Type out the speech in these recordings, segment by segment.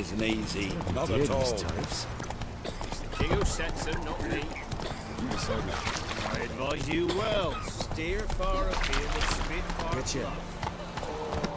isn't easy. Not Dear, at all. these tariffs. It's the king who sets them, not me. I advise you well. Steer far afield and spin far Get you. left.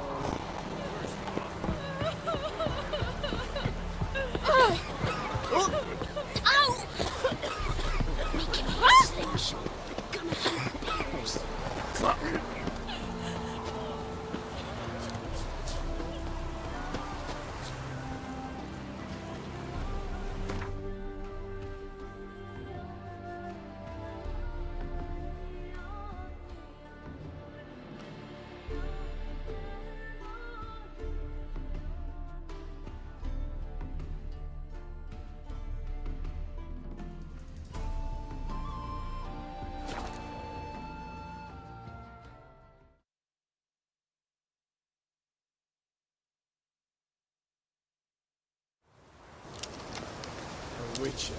A witcher.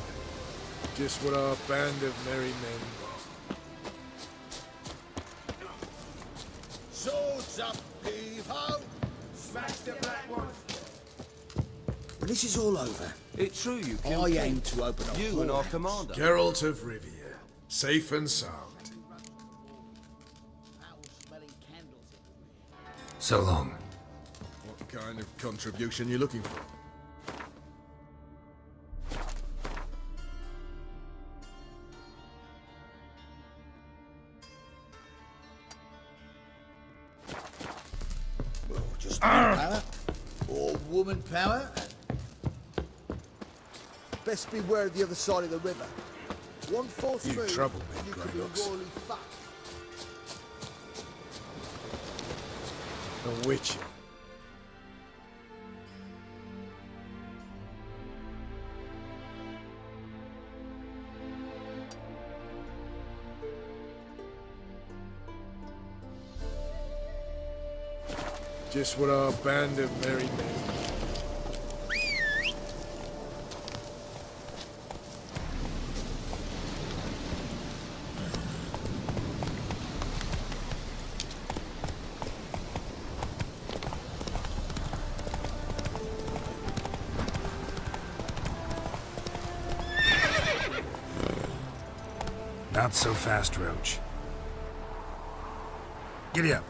Just what our band of merry men want. Swords up, heave-ho! Smash the black ones! When this is all over, It's true you I killed aim to open a you and our whorehouse. commander. Geralt of Rivia, safe and sound. Foul-smelling candles everywhere. So long. What kind of contribution you looking for? Well, just man power, or woman power. Best beware of the other side of the river. One false You move, troublemaker, and you could be Greylox. royally fucked. A witcher. Just what our band of merry men. Not so fast, Roach. Giddy up.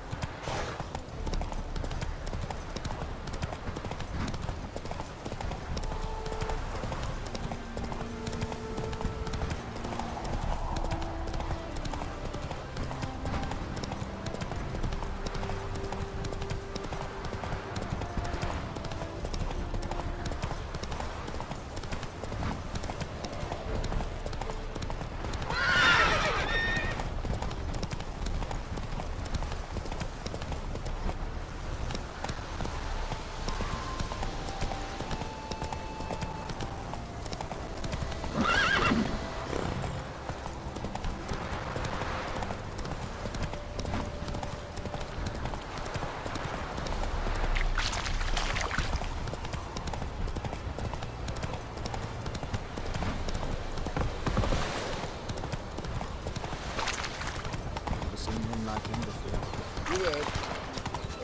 Never seen one like him before. Good.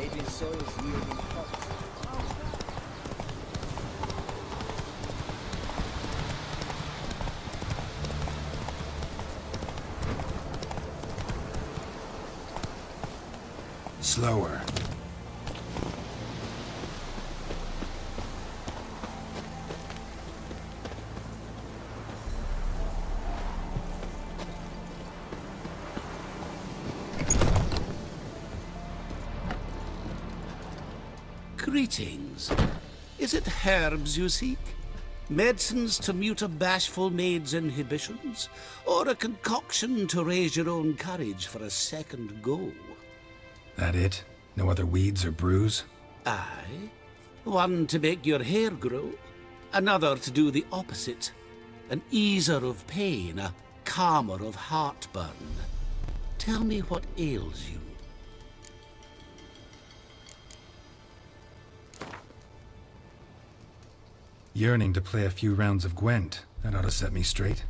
Aging souls yielding crops. Slower. Greetings. Is it herbs you seek? Medicines to mute a bashful maid's inhibitions? Or a concoction to raise your own courage for a second go? That it? No other weeds or brews? Aye. One to make your hair grow, another to do the opposite. An easer of pain, a calmer of heartburn. Tell me what ails you. Yearning to play a few rounds of Gwent. That ought to set me straight.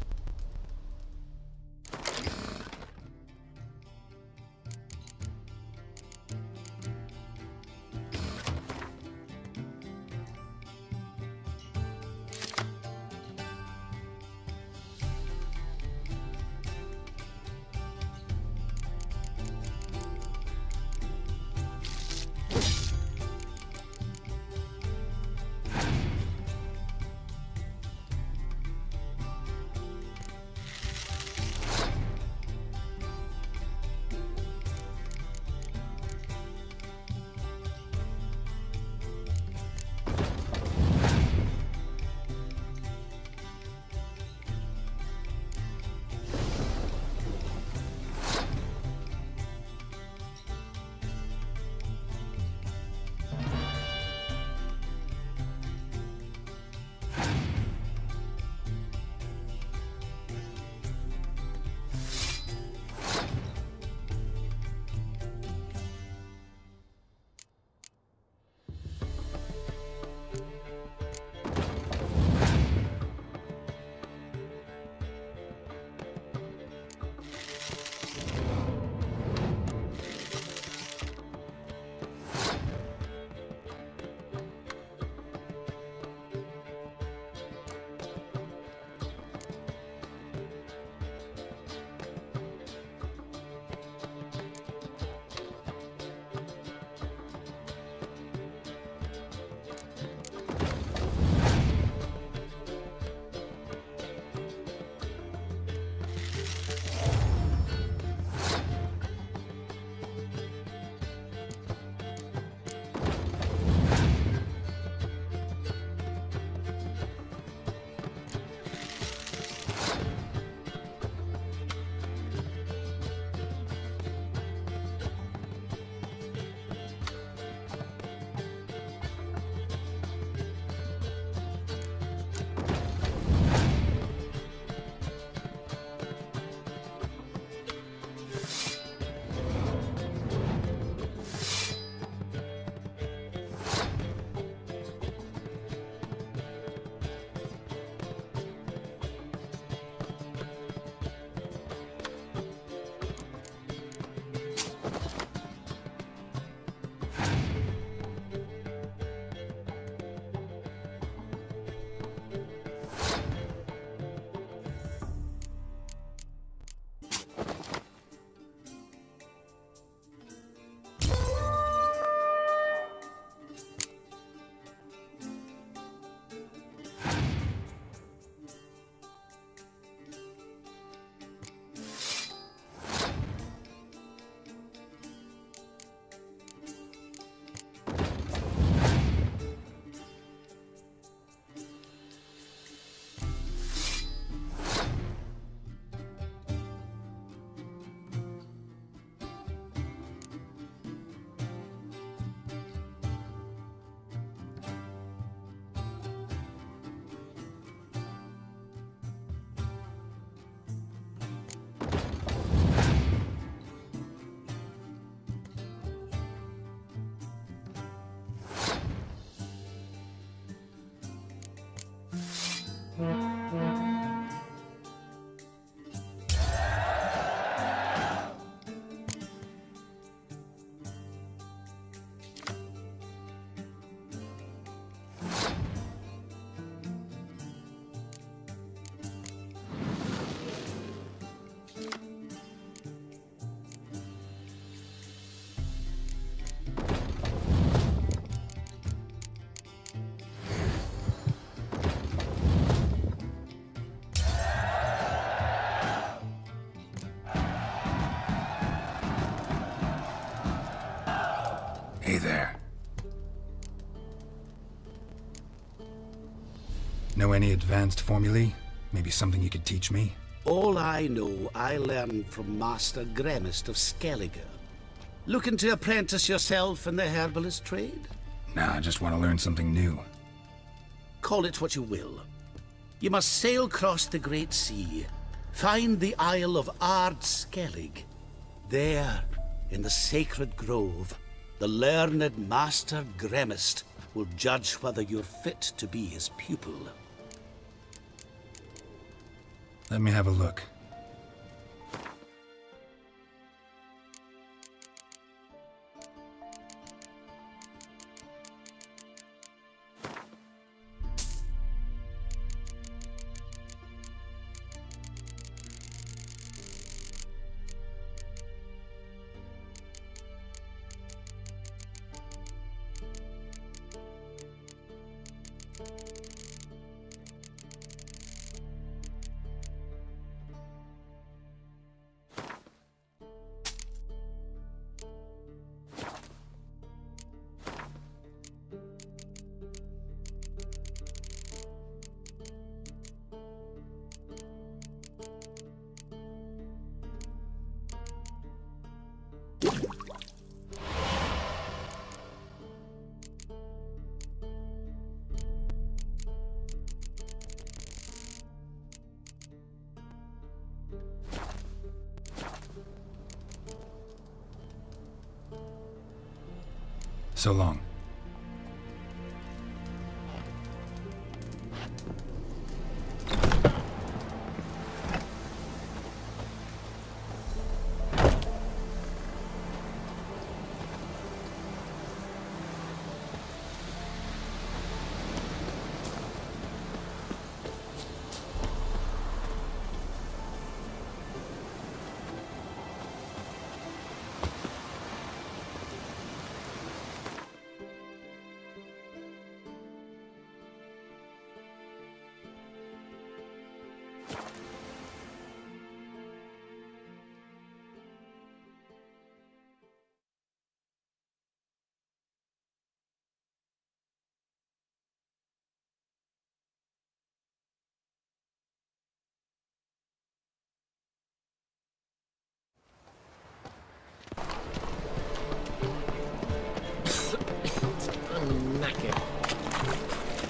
Hey there. Know any advanced formulae? Maybe something you could teach me? All I know, I learned from Master Gremist of Skellige. Looking to apprentice yourself in the herbalist trade? Nah, I just want to learn something new. Call it what you will. You must sail across the Great Sea, find the Isle of Ard Skellig. There, in the sacred grove, the learned Master Gremist will judge whether you're fit to be his pupil. Let me have a look. So long.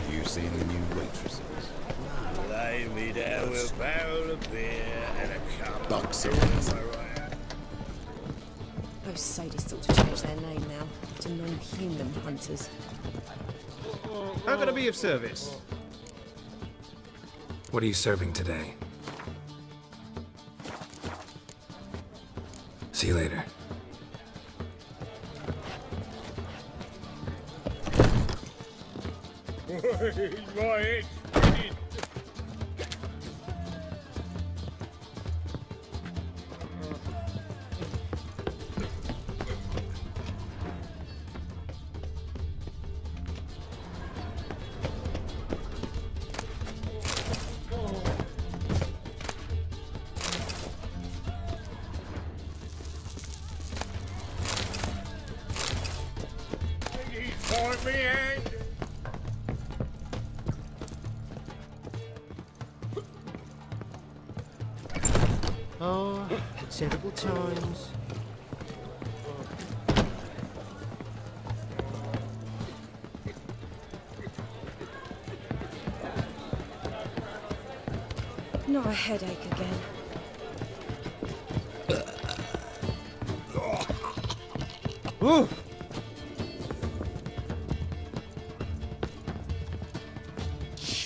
You seen the new waitresses? Lay me down with a barrel of beer and a cup Bucks of of beer. Those sadists ought to change their name now to non-human hunters. How can I be of service? What are you serving today? See you later. My Point me hand. Oh, the terrible times. Not a headache again. Ooh!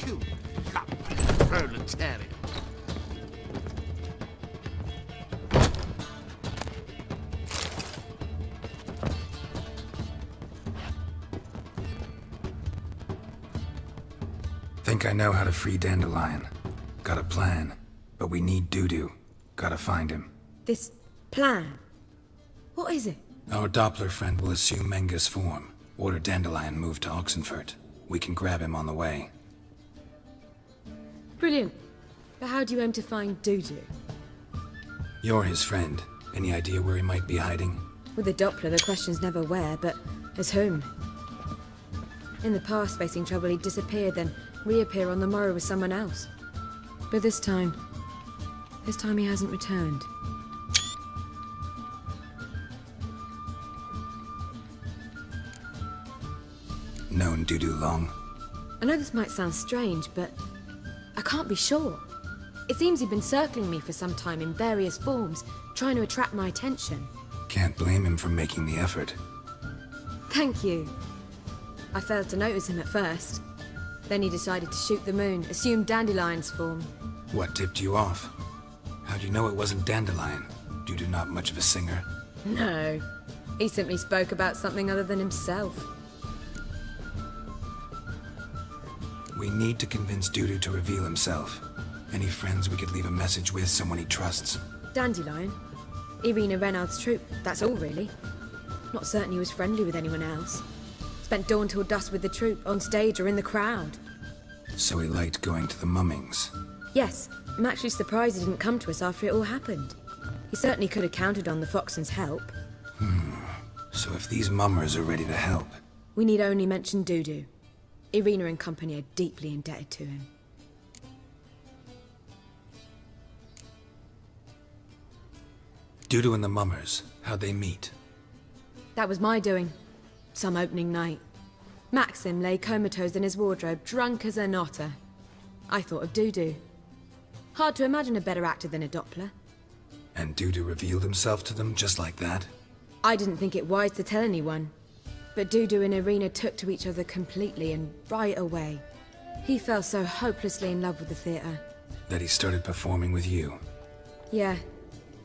You proletariat. Think I know how to free Dandelion. Got a plan, but we need Dudu. Gotta find him. This plan? What is it? Our Doppler friend will assume Menga's form. Order Dandelion moved to Oxenfurt. We can grab him on the way. Brilliant. But how do you aim to find Dudu? You're his friend. Any idea where he might be hiding? With a Doppler, the question's never where, but As whom? In the past, facing trouble, he'd disappear, then reappear on the morrow with someone else. But this time he hasn't returned. Known Dudu long? I know this might sound strange, but I can't be sure. It seems he'd been circling me for some time in various forms, trying to attract my attention. Can't blame him for making the effort. Thank you. I failed to notice him at first. Then he decided to shoot the moon, assumed Dandelion's form. What tipped you off? How'd you know it wasn't Dandelion? Dudu not much of a singer. No, he simply spoke about something other than himself. We need to convince Dudu to reveal himself. Any friends we could leave a message with, someone he trusts? Dandelion? Irina Renard's troupe, that's all really. Not certain he was friendly with anyone else. Spent dawn till dusk with the troupe, on stage or in the crowd. So he liked going to the mummings. Yes, I'm actually surprised he didn't come to us after it all happened. He certainly could have counted on the Foxen's help. So if these mummers are ready to help... We need only mention Dudu. Irina and company are deeply indebted to him. Dudu and the mummers, how'd they meet? That was my doing. Some opening night. Maxim lay comatose in his wardrobe, drunk as an otter. I thought of Dudu. Hard to imagine a better actor than a Doppler. And Dudu revealed himself to them just like that? I didn't think it wise to tell anyone. But Dudu and Irina took to each other completely and right away. He fell so hopelessly in love with the theatre. That he started performing with you? Yeah.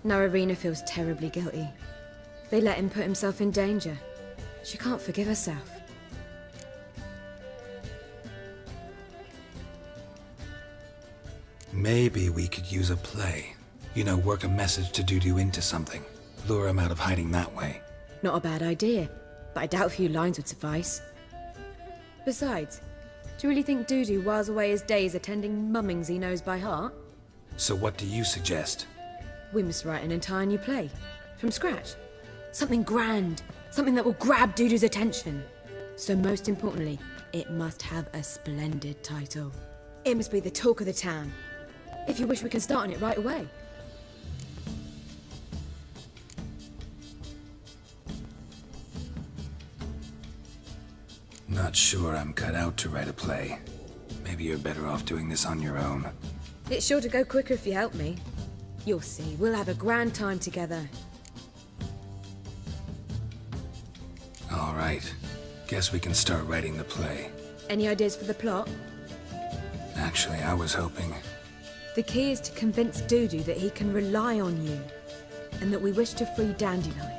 Now Irina feels terribly guilty. They let him put himself in danger. She can't forgive herself. Maybe we could use a play. You know, work a message to Dudu into something. Lure him out of hiding that way. Not a bad idea, but I doubt a few lines would suffice. Besides, do you really think Dudu whiles away his days attending mummings he knows by heart? So what do you suggest? We must write an entire new play. From scratch. Something grand. Something that will grab Dudu's attention. So most importantly, it must have a splendid title. It must be the talk of the town. If you wish, we can start on it right away. Not sure I'm cut out to write a play. Maybe you're better off doing this on your own. It's sure to go quicker if you help me. You'll see, we'll have a grand time together. All right. Guess we can start writing the play. Any ideas for the plot? Actually, I was hoping... The key is to convince Dudu that he can rely on you, and that we wish to free Dandelion.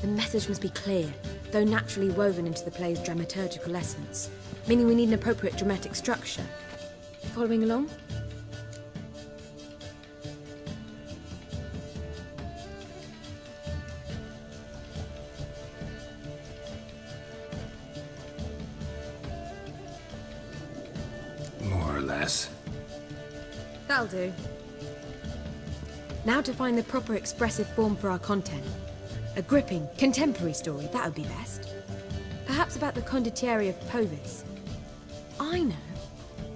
The message must be clear, though naturally woven into the play's dramaturgical essence, meaning we need an appropriate dramatic structure. Following along? More or less. That'll do. Now to find the proper expressive form for our content. A gripping, contemporary story, that would be best. Perhaps about the condottieri of Povis. I know.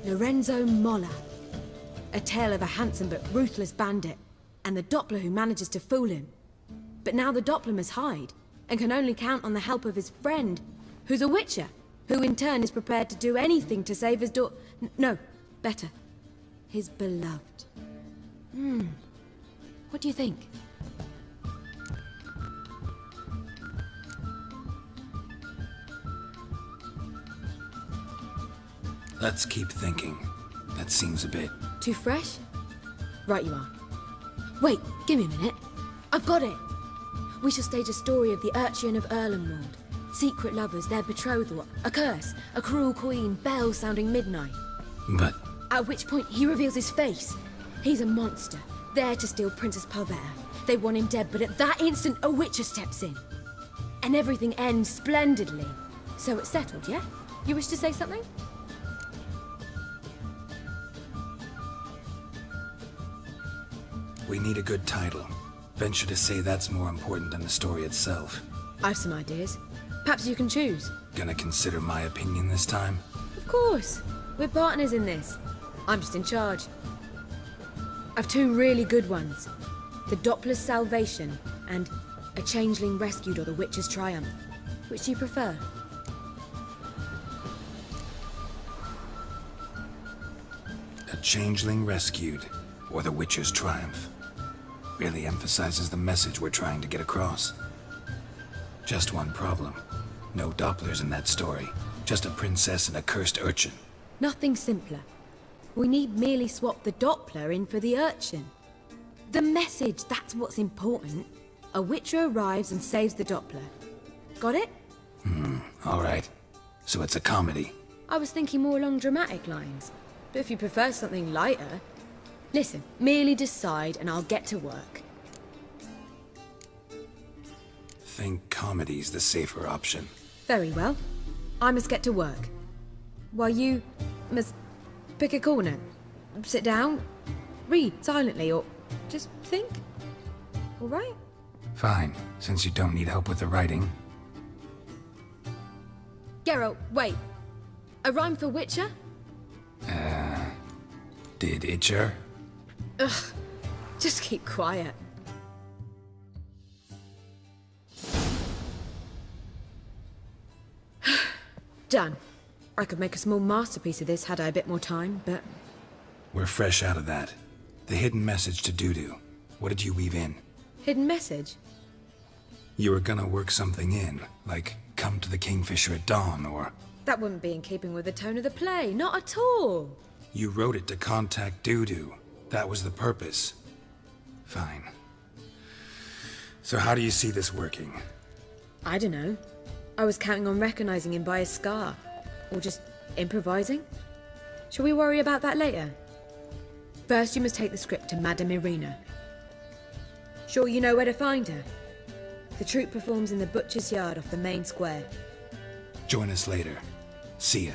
Lorenzo Molla. A tale of a handsome but ruthless bandit, and the Doppler who manages to fool him. But now the Doppler must hide, and can only count on the help of his friend, who's a witcher, who in turn is prepared to do anything to save his no, better. His beloved. What do you think? Let's keep thinking. That seems a bit... Too fresh? Right you are. Wait, give me a minute. I've got it! We shall stage a story of the Urchin of Erlenwald. Secret lovers, their betrothal, a curse, a cruel queen, bells sounding midnight. But... At which point he reveals his face. He's a monster, there to steal Princess Pavetta. They want him dead, but at that instant a witcher steps in. And everything ends splendidly. So it's settled, yeah? You wish to say something? We need a good title. Venture to say that's more important than the story itself. I've some ideas. Perhaps you can choose. Gonna consider my opinion this time? Of course. We're partners in this. I'm just in charge. I've two really good ones. The Doppler's Salvation and A Changeling Rescued or the Witcher's Triumph. Which do you prefer? A Changeling Rescued, or the Witcher's Triumph. Really emphasizes the message we're trying to get across. Just one problem. No Dopplers in that story. Just a princess and a cursed urchin. Nothing simpler. We need merely swap the Doppler in for the urchin. The message, that's what's important. A Witcher arrives and saves the Doppler. Got it? All right. So it's a comedy. I was thinking more along dramatic lines. But if you prefer something lighter... Listen, merely decide and I'll get to work. Think comedy's the safer option. Very well. I must get to work. While you must pick a corner. Sit down, read silently, or just think. All right? Fine, since you don't need help with the writing. Geralt, wait. A rhyme for Witcher? Did Itcher? Ugh, just keep quiet. Done. I could make a small masterpiece of this had I a bit more time, but... We're fresh out of that. The hidden message to Dudu. What did you weave in? Hidden message? You were gonna work something in, like come to the Kingfisher at dawn, or... That wouldn't be in keeping with the tone of the play, not at all. You wrote it to contact Dudu. That was the purpose. Fine. So how do you see this working? I don't know. I was counting on recognizing him by his scar. Or just improvising. Shall we worry about that later? First you must take the script to Madame Irina. Sure you know where to find her? The troupe performs in the butcher's yard off the main square. Join us later. See ya.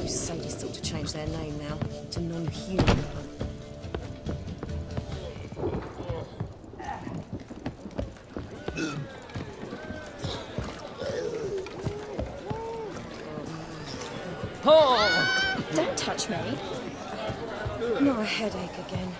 Sadists ought to change their name now to non-human. Oh! Don't touch me. Not a headache again.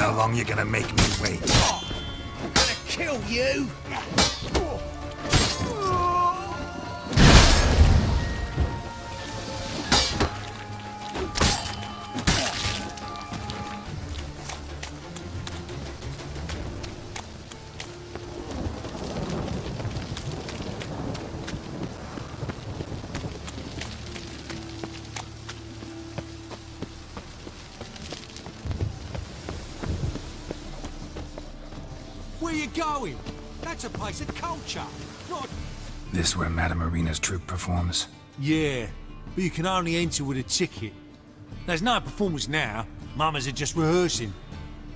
How long you gonna make me wait? I'm gonna kill you! Where you going? That's a place of culture, not... This where Madame Marina's troupe performs? Yeah, but you can only enter with a ticket. There's no performance now. Mamas are just rehearsing.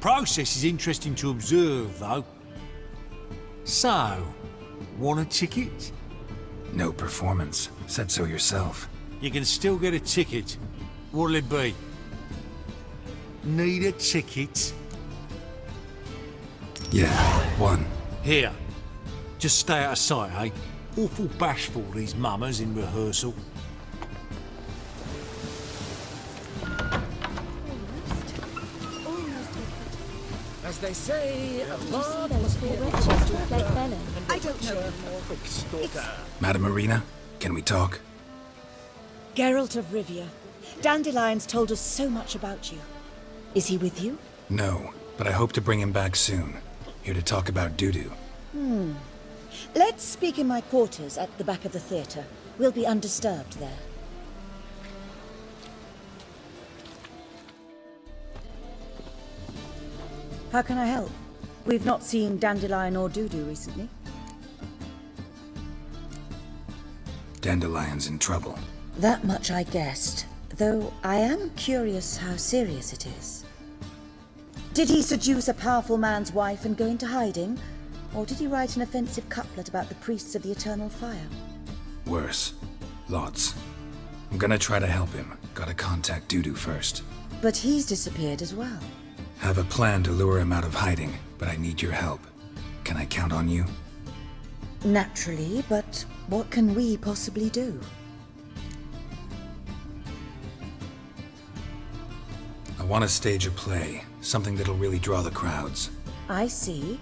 Process is interesting to observe, though. So, want a ticket? No performance. Said so yourself. You can still get a ticket. What'll it be? Need a ticket? Yeah, one. Here. Just stay out of sight, eh? Awful bashful, these mamas in rehearsal. As they say, a bard those must four be a witches who fled Belen? I don't know. Extorter. Madame Marina, can we talk? Geralt of Rivia. Dandelion's told us so much about you. Is he with you? No, but I hope to bring him back soon. Here to talk about Dudu. Let's speak in my quarters at the back of the theatre. We'll be undisturbed there. How can I help? We've not seen Dandelion or Dudu recently. Dandelion's in trouble. That much I guessed, though I am curious how serious it is. Did he seduce a powerful man's wife and go into hiding? Or did he write an offensive couplet about the priests of the eternal fire? Worse. Lots. I'm gonna try to help him. Gotta contact Dudu first. But he's disappeared as well. Have a plan to lure him out of hiding, but I need your help. Can I count on you? Naturally, but what can we possibly do? I want to stage a play, something that'll really draw the crowds. I see.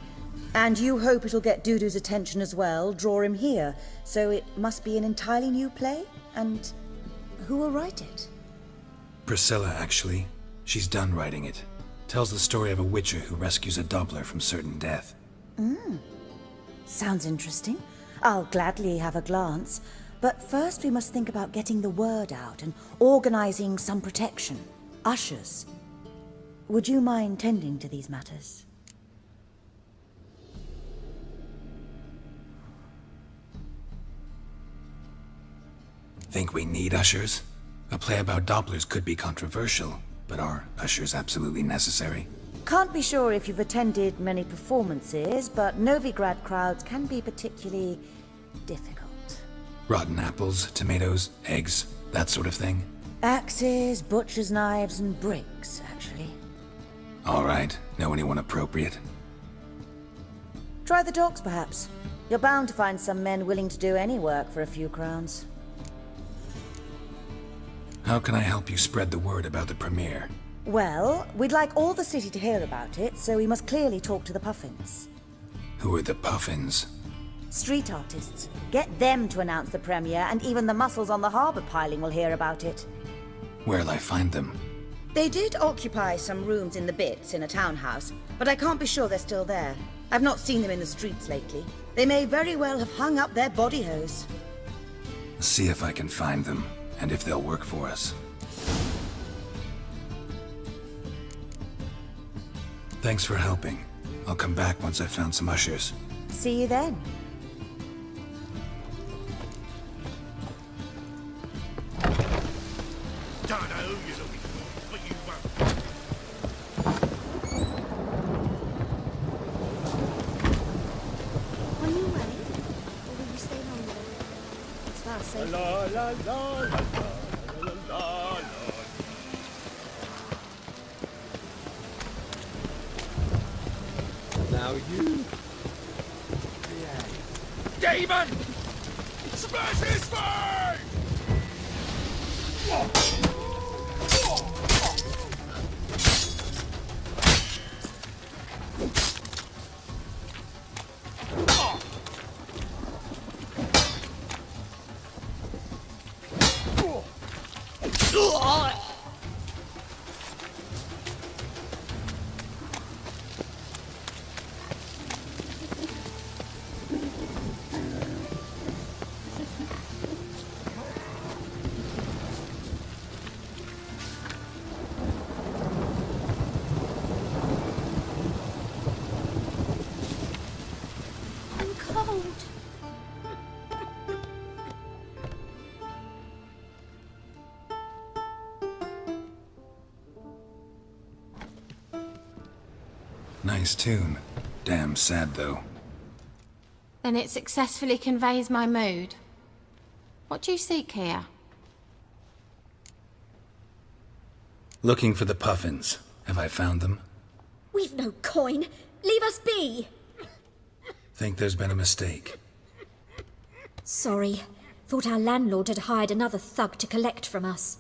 And you hope it'll get Dudu's attention as well, draw him here. So it must be an entirely new play? And who will write it? Priscilla, actually. She's done writing it. Tells the story of a witcher who rescues a Doppler from certain death. Sounds interesting. I'll gladly have a glance. But first we must think about getting the word out and organizing some protection. Ushers. Would you mind tending to these matters? Think we need ushers? A play about Dopplers could be controversial, but are ushers absolutely necessary? Can't be sure if you've attended many performances, but Novigrad crowds can be particularly difficult. Rotten apples, tomatoes, eggs, that sort of thing? Axes, butcher's knives, and bricks, actually. All right. Know anyone appropriate? Try the docks, perhaps. You're bound to find some men willing to do any work for a few crowns. How can I help you spread the word about the premiere? Well, we'd like all the city to hear about it, so we must clearly talk to the Puffins. Who are the Puffins? Street artists. Get them to announce the premiere, and even the muscles on the harbour piling will hear about it. Where'll I find them? They did occupy some rooms in the Bits in a townhouse, but I can't be sure they're still there. I've not seen them in the streets lately. They may very well have hung up their body hose. See if I can find them, and if they'll work for us. Thanks for helping. I'll come back once I've found some ushers. See you then. Don't know who you're looking for, but you won't. On your way? Or will you stay longer? It's far safer. La la la la la la la la. Now you. Demon! Smash his face! Nice tune. Damn sad, though. Then it successfully conveys my mood. What do you seek here? Looking for the puffins. Have I found them? We've no coin. Leave us be. Think there's been a mistake. Sorry. Thought our landlord had hired another thug to collect from us.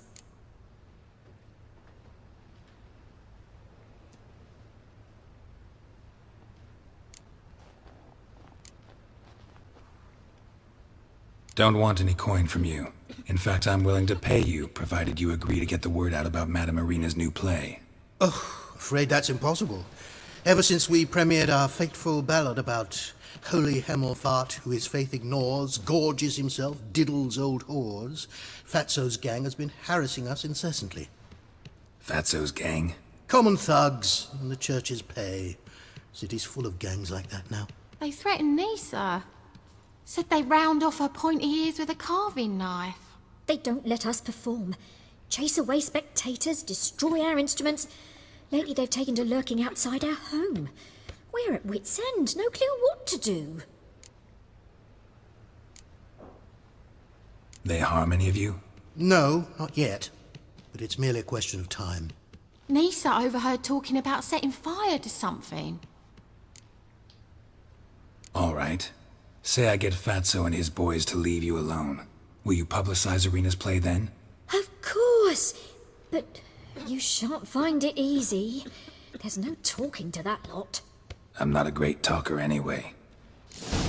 Don't want any coin from you. In fact, I'm willing to pay you, provided you agree to get the word out about Madame Irina's new play. Oh, afraid that's impossible. Ever since we premiered our fateful ballad about holy Hemelfart, who his faith ignores, gorges himself, diddles old whores, Fatso's gang has been harassing us incessantly. Fatso's gang? Common thugs, and the church's pay. City's full of gangs like that now. They threatened Nisa. Said they round off her pointy ears with a carving knife. They don't let us perform. Chase away spectators, destroy our instruments. Lately they've taken to lurking outside our home. We're at wit's end, no clue what to do. They harm any of you? No, not yet. But it's merely a question of time. Nisa overheard talking about setting fire to something. All right. Say I get Fatso and his boys to leave you alone. Will you publicize Irina's play then? Of course. But you shan't find it easy. There's no talking to that lot. I'm not a great talker anyway. How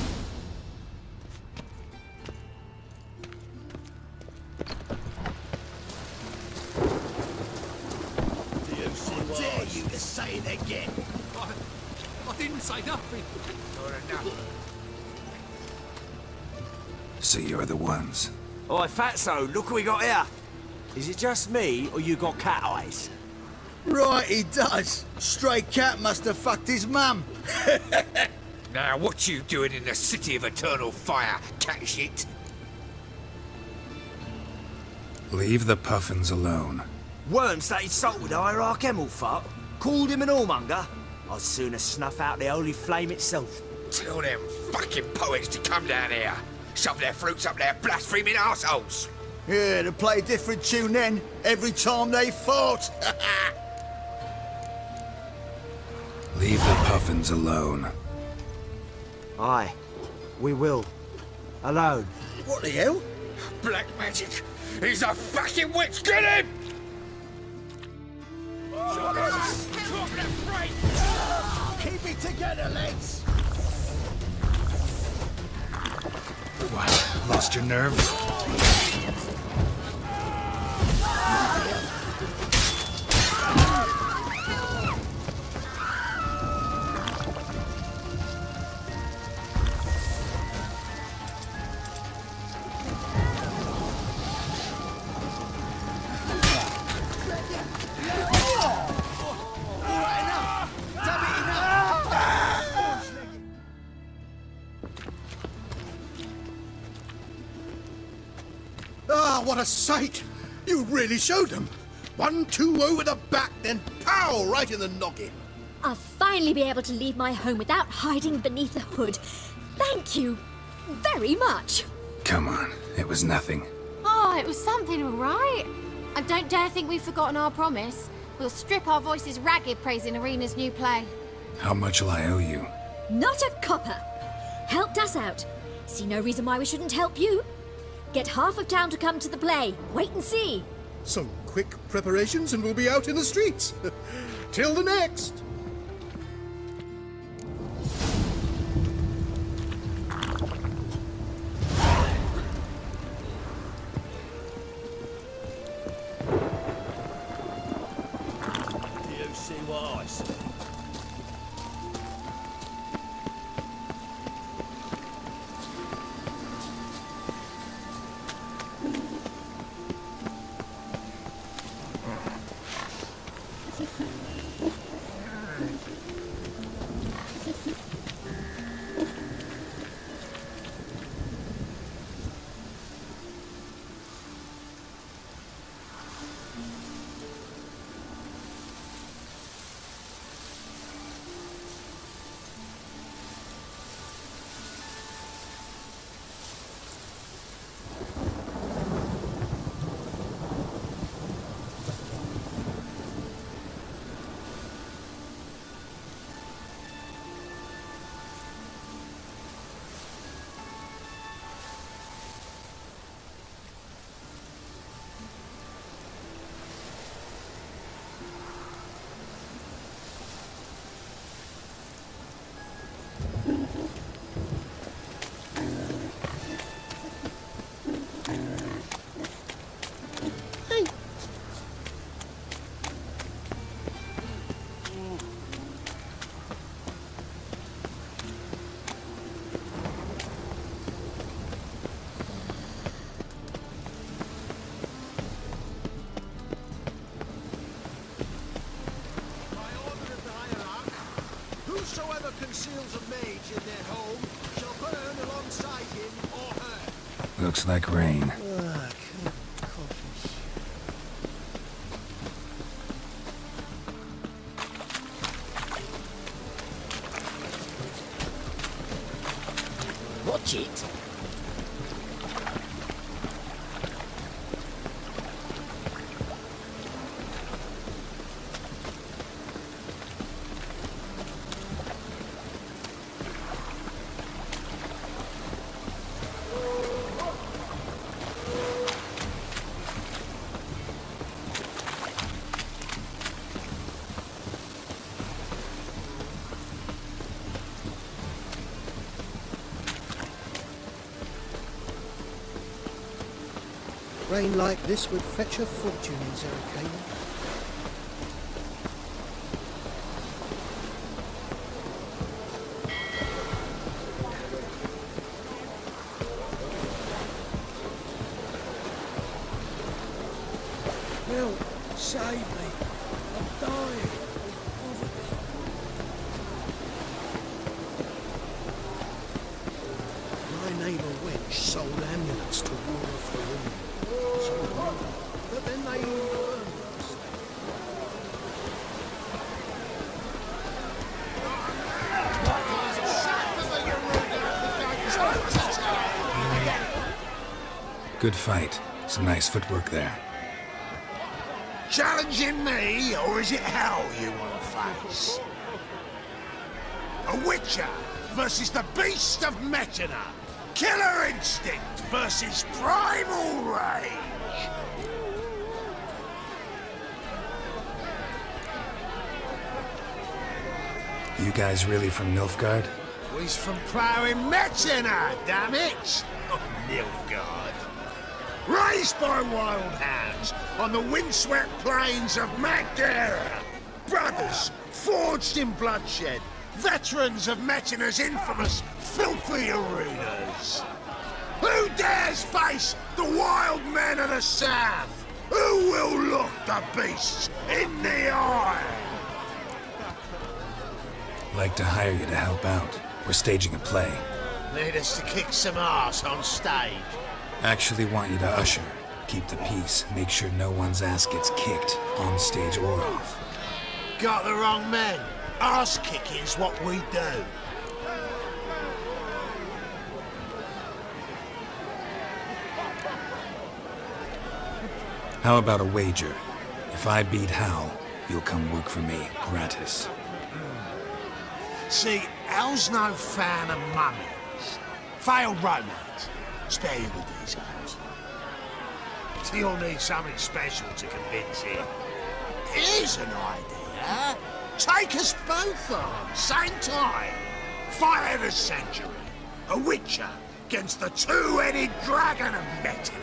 dare you to say it again? I didn't say nothing. Not enough. So you're the ones. Oi, Fatso, look what we got here. Is it just me, or you got cat eyes? Right, he does. Stray cat must have fucked his mum. Now, what you doing in the city of eternal fire, cat shit? Leave the puffins alone. Worms that insulted Hierarch Hemelfart, called him an whoremonger. I'd sooner snuff out the holy flame itself. Tell them fucking poets to come down here. Shove their fruits up their blaspheming arseholes. Yeah, to play a different tune then, every time they fought. Leave the puffins alone. Aye, we will. Alone. What the hell? Black magic! He's a fucking witch! Get him! Keep it together, lads! What? Lost your nerve? Ah, what a sight! You really showed them. 1-2 over the back, then pow! Right in the noggin. I'll finally be able to leave my home without hiding beneath the hood. Thank you very much. Come on, it was nothing. Oh, it was something, all right. I don't dare think we've forgotten our promise. We'll strip our voices ragged praising Irina's new play. How much will I owe you? Not a copper. Helped us out. See no reason why we shouldn't help you. Get half of town to come to the play. Wait and see. Some quick preparations and we'll be out in the streets. Till the next. You see what I see? conceals a mage in their home shall burn alongside him or her. Looks like rain. Watch it. Rain like this would fetch a fortune in Zerrikania. Will, save me. I'm dying. My neighbour wench sold amulets to ward off the wind. But then they all burned us. Good fight. Some nice footwork there. Challenging me, or is it hell you want to face? A witcher versus the beast of Metina. Killer instinct versus primal rage. You guys really from Nilfgaard? We's from ploughing Metina, damn it! Oh, Nilfgaard. Raised by wild hounds on the windswept plains of Magdera. Brothers forged in bloodshed. Veterans of Metina's infamous filthy arenas. Who dares face the wild men of the south? Who will look the beasts in the eye? Like to hire you to help out. We're staging a play. Need us to kick some ass on stage. Actually want you to usher. Keep the peace. Make sure no one's ass gets kicked, on stage or off. Got the wrong men. Ass kicking's what we do. How about a wager? If I beat Hal, you'll come work for me, gratis. See, Hal's no fan of mummies. Failed romance. Spare you the details. You'll need something special to convince him. Here's an idea. Take us both on, same time. Fight of the century. A witcher against the two-headed dragon of Metina.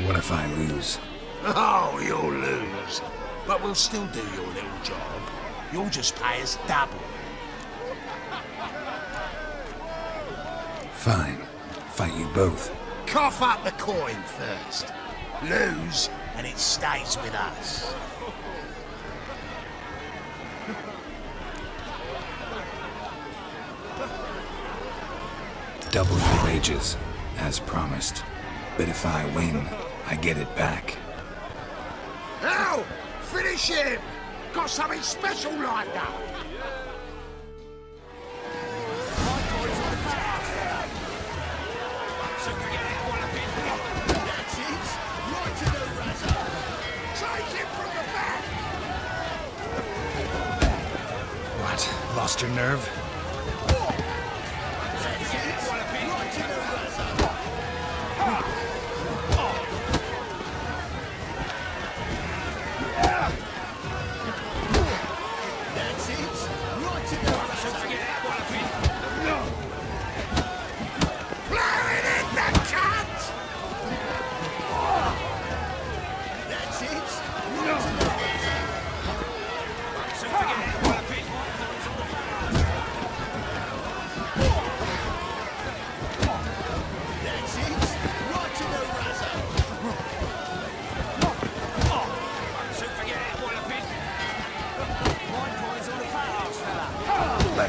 What if I lose? Oh, you'll lose. But we'll still do your little job. You'll just pay us double. Fine. Fight you both. Cough up the coin first. Lose, and it stays with us. Double your wages, as promised. But if I win, I get it back. Now, finish him! Got something special lined up. What? Lost your nerve?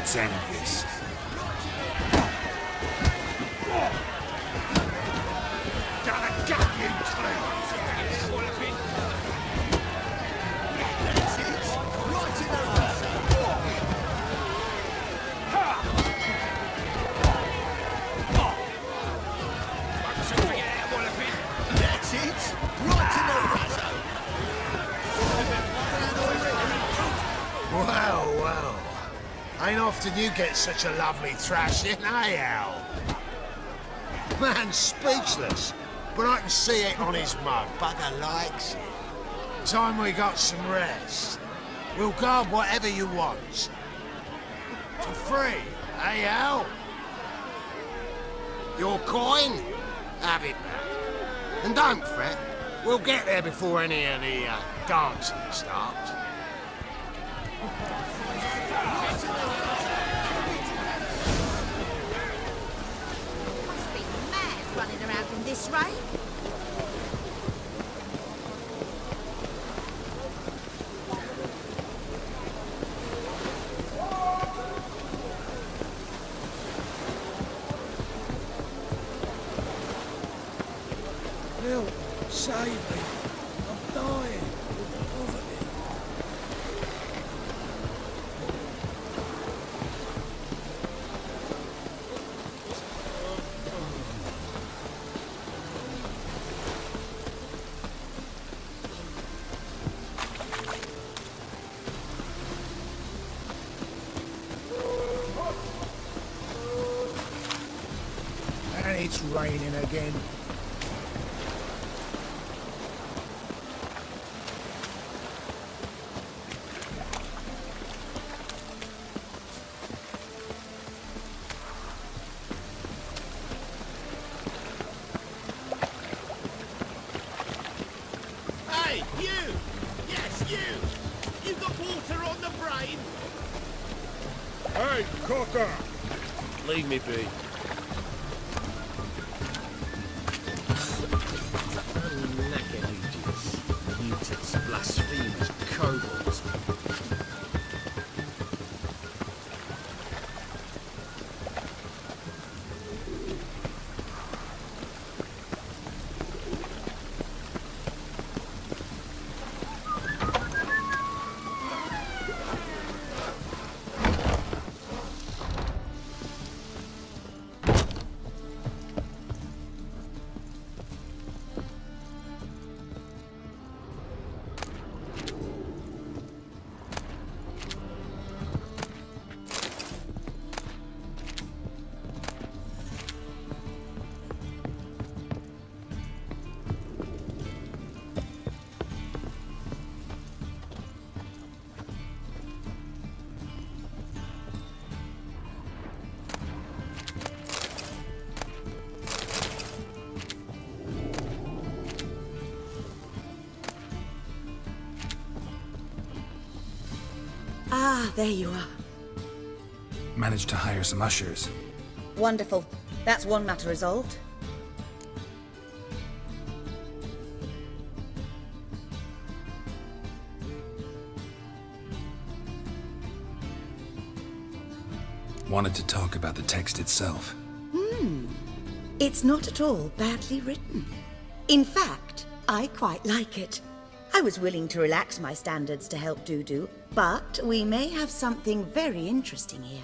Let's end this. Gonna gut you clean. That's it. Right in the razzo. Well, well. Ain't often you get such a lovely thrashing, eh, Al? Man's speechless, but I can see it on his mug. Bugger likes it. Time we got some rest. We'll guard whatever you want. For free, eh, Al? Your coin? Have it back. And don't fret. We'll get there before any of the dancing starts. Must be mad running around in this rain. Help! Save me! I'm dying of poverty. And it's raining again. Hey, you! Yes, you! You got water on the brain? Hey, Cocker! Leave me be. Knackered idiots. Mutants, blasphemers, kobolds. Ah, there you are. Managed to hire some ushers. Wonderful. That's one matter resolved. Wanted to talk about the text itself. It's not at all badly written. In fact, I quite like it. I was willing to relax my standards to help Dudu, but we may have something very interesting here.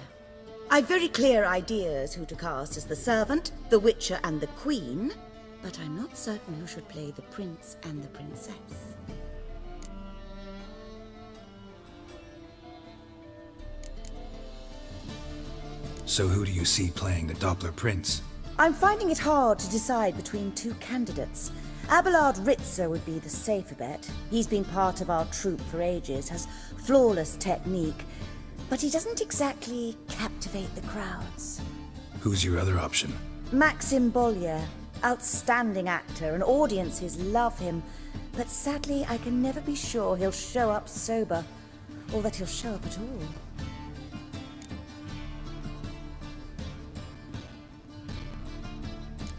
I've very clear ideas who to cast as the servant, the witcher and the queen, but I'm not certain who should play the prince and the princess. So who do you see playing the Doppler Prince? I'm finding it hard to decide between two candidates. Abelard Ritzer would be the safer bet. He's been part of our troupe for ages, has flawless technique, but he doesn't exactly captivate the crowds. Who's your other option? Maxim Bollier, outstanding actor, and audiences love him, but sadly I can never be sure he'll show up sober, or that he'll show up at all.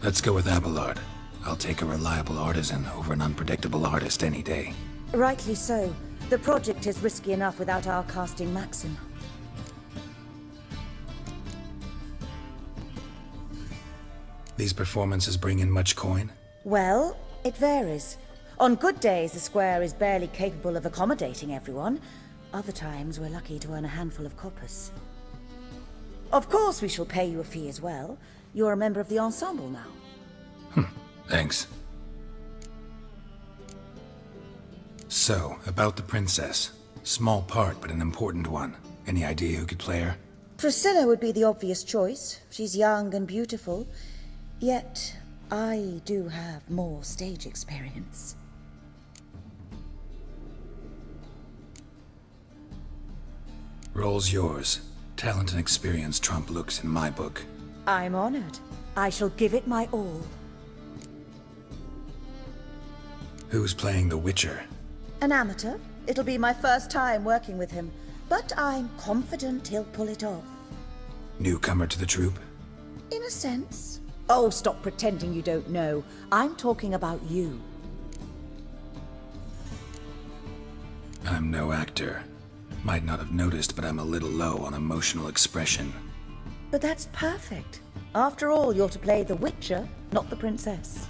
Let's go with Abelard. I'll take a reliable artisan over an unpredictable artist any day. Rightly so. The project is risky enough without our casting Maxim. These performances bring in much coin? Well, it varies. On good days, the square is barely capable of accommodating everyone. Other times, we're lucky to earn a handful of coppers. Of course, we shall pay you a fee as well. You're a member of the ensemble now. Thanks. So, about the princess. Small part, but an important one. Any idea who could play her? Priscilla would be the obvious choice. She's young and beautiful. Yet, I do have more stage experience. Role's yours. Talent and experience trump looks in my book. I'm honored. I shall give it my all. Who's playing the Witcher? An amateur. It'll be my first time working with him, but I'm confident he'll pull it off. Newcomer to the troupe? In a sense. Oh, stop pretending you don't know. I'm talking about you. I'm no actor. Might not have noticed, but I'm a little low on emotional expression. But that's perfect. After all, you're to play the Witcher, not the princess.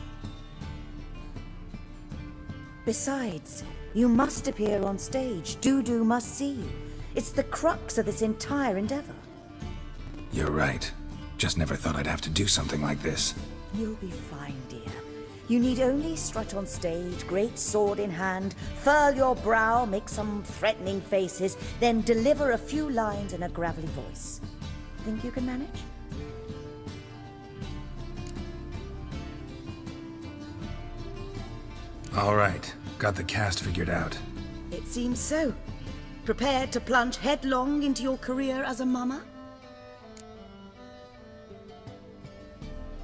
Besides, you must appear on stage. Dudu must see you. It's the crux of this entire endeavor. You're right. Just never thought I'd have to do something like this. You'll be fine, dear. You need only strut on stage, great sword in hand, furl your brow, make some threatening faces, then deliver a few lines in a gravelly voice. Think you can manage? All right. Got the cast figured out. It seems so. Prepared to plunge headlong into your career as a mama?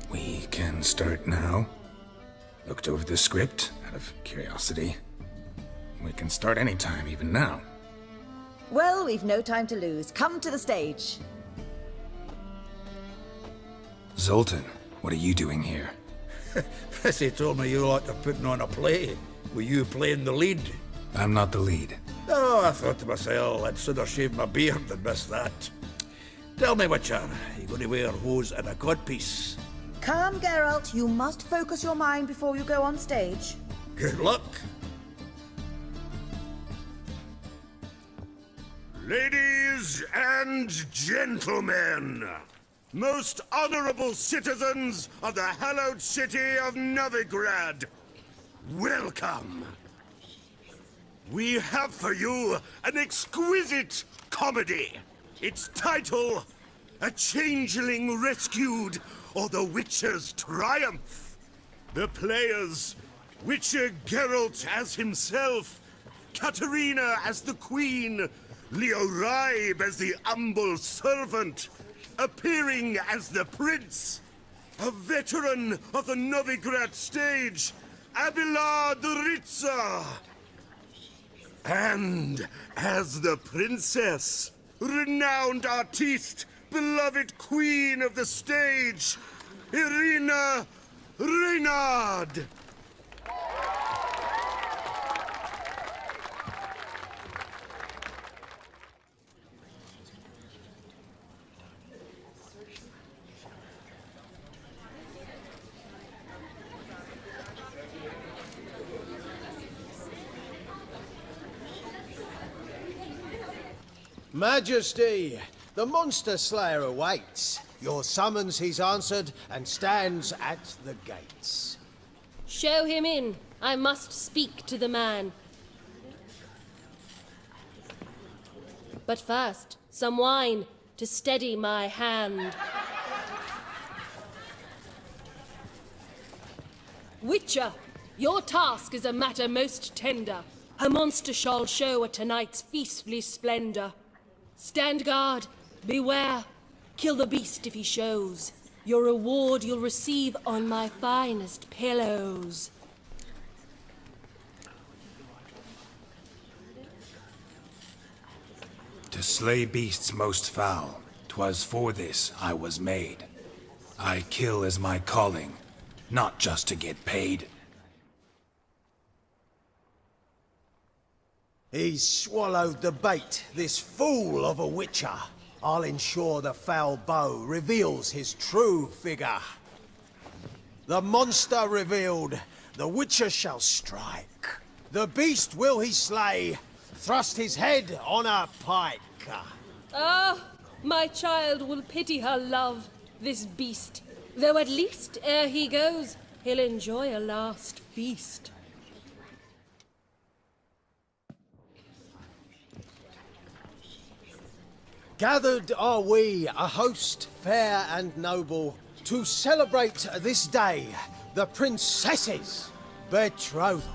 We can start now. Looked over the script, out of curiosity. We can start anytime, even now. Well, we've no time to lose. Come to the stage. Zoltan, what are you doing here? Prissy told me you like to putting on a play. Were you playing the lead? I'm not the lead. Oh, I thought to myself, I'd sooner shave my beard than miss that. Tell me, Witcher, you going to wear hose and a codpiece? Calm, Geralt. You must focus your mind before you go on stage. Good luck. Ladies and gentlemen, most honorable citizens of the hallowed city of Novigrad, welcome. We have for you an exquisite comedy. Its title, A Changeling Rescued, or The Witcher's Triumph. The players, Witcher Geralt as himself, Katerina as the Queen, Leo Ribe as the humble servant, appearing as the Prince, a veteran of the Novigrad stage, Abelard Ritza, and as the Princess, renowned artiste, beloved queen of the stage, Irina Reynard. Majesty, the monster slayer awaits. Your summons he's answered and stands at the gates. Show him in. I must speak to the man. But first, some wine to steady my hand. Witcher, your task is a matter most tender. A monster shall show at tonight's feastly splendor. Stand guard, beware, kill the beast if he shows. Your reward you'll receive on my finest pillows. To slay beasts most foul, 'twas for this I was made. I kill as my calling, not just to get paid. He's swallowed the bait, this fool of a witcher. I'll ensure the foul bow reveals his true figure. The monster revealed, the Witcher shall strike. The beast will he slay, thrust his head on a pike. Ah, my child will pity her love, this beast. Though at least, ere he goes, he'll enjoy a last feast. Gathered are we, a host fair and noble, to celebrate this day, the princess's betrothal.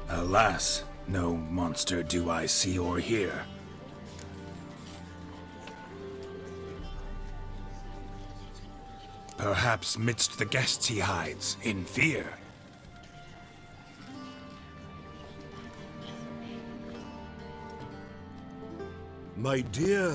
Alas, no monster do I see or hear. Perhaps midst the guests he hides, in fear. My dear,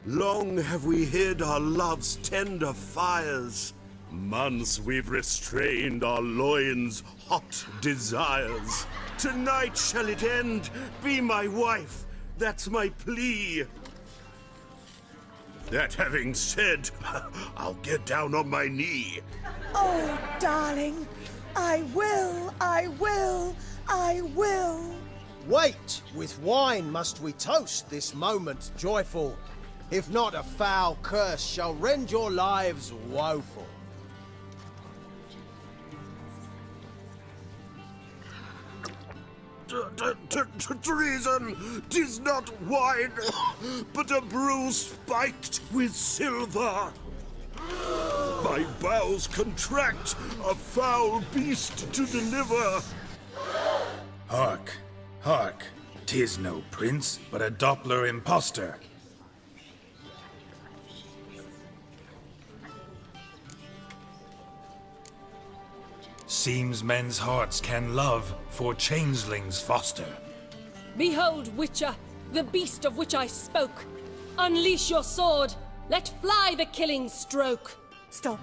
long have we hid our love's tender fires. Months we've restrained our loins' hot desires. Tonight shall it end, be my wife, that's my plea. That having said, I'll get down on my knee. Oh, darling, I will, I will, I will. Wait, with wine must we toast this moment joyful. If not, a foul curse shall rend your lives woeful. Treason! 'Tis not wine, but a brew spiked with silver. My bowels contract, a foul beast to deliver. Hark, hark, 'tis no prince, but a Doppler impostor. Seems men's hearts can love, for changelings foster. Behold, Witcher, the beast of which I spoke. Unleash your sword. Let fly the killing stroke. Stop.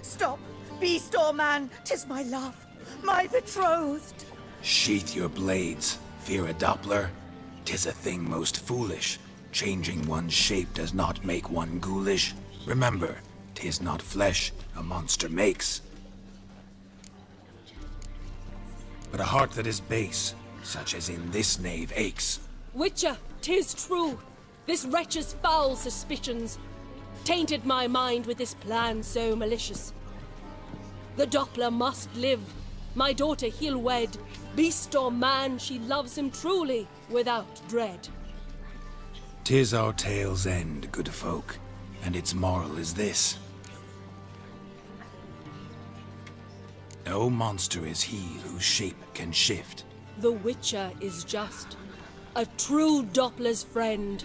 Stop. Beast or man, 'tis my love, my betrothed. Sheath your blades, fear a Doppler. 'Tis a thing most foolish. Changing one's shape does not make one ghoulish. Remember, 'tis not flesh a monster makes, but a heart that is base, such as in this knave aches. Witcher, 'tis true. This wretch's foul suspicions tainted my mind with this plan so malicious. The Doppler must live. My daughter he'll wed. Beast or man, she loves him truly, without dread. 'Tis our tale's end, good folk, and its moral is this. No monster is he whose shape can shift. The Witcher is just a true Doppler's friend.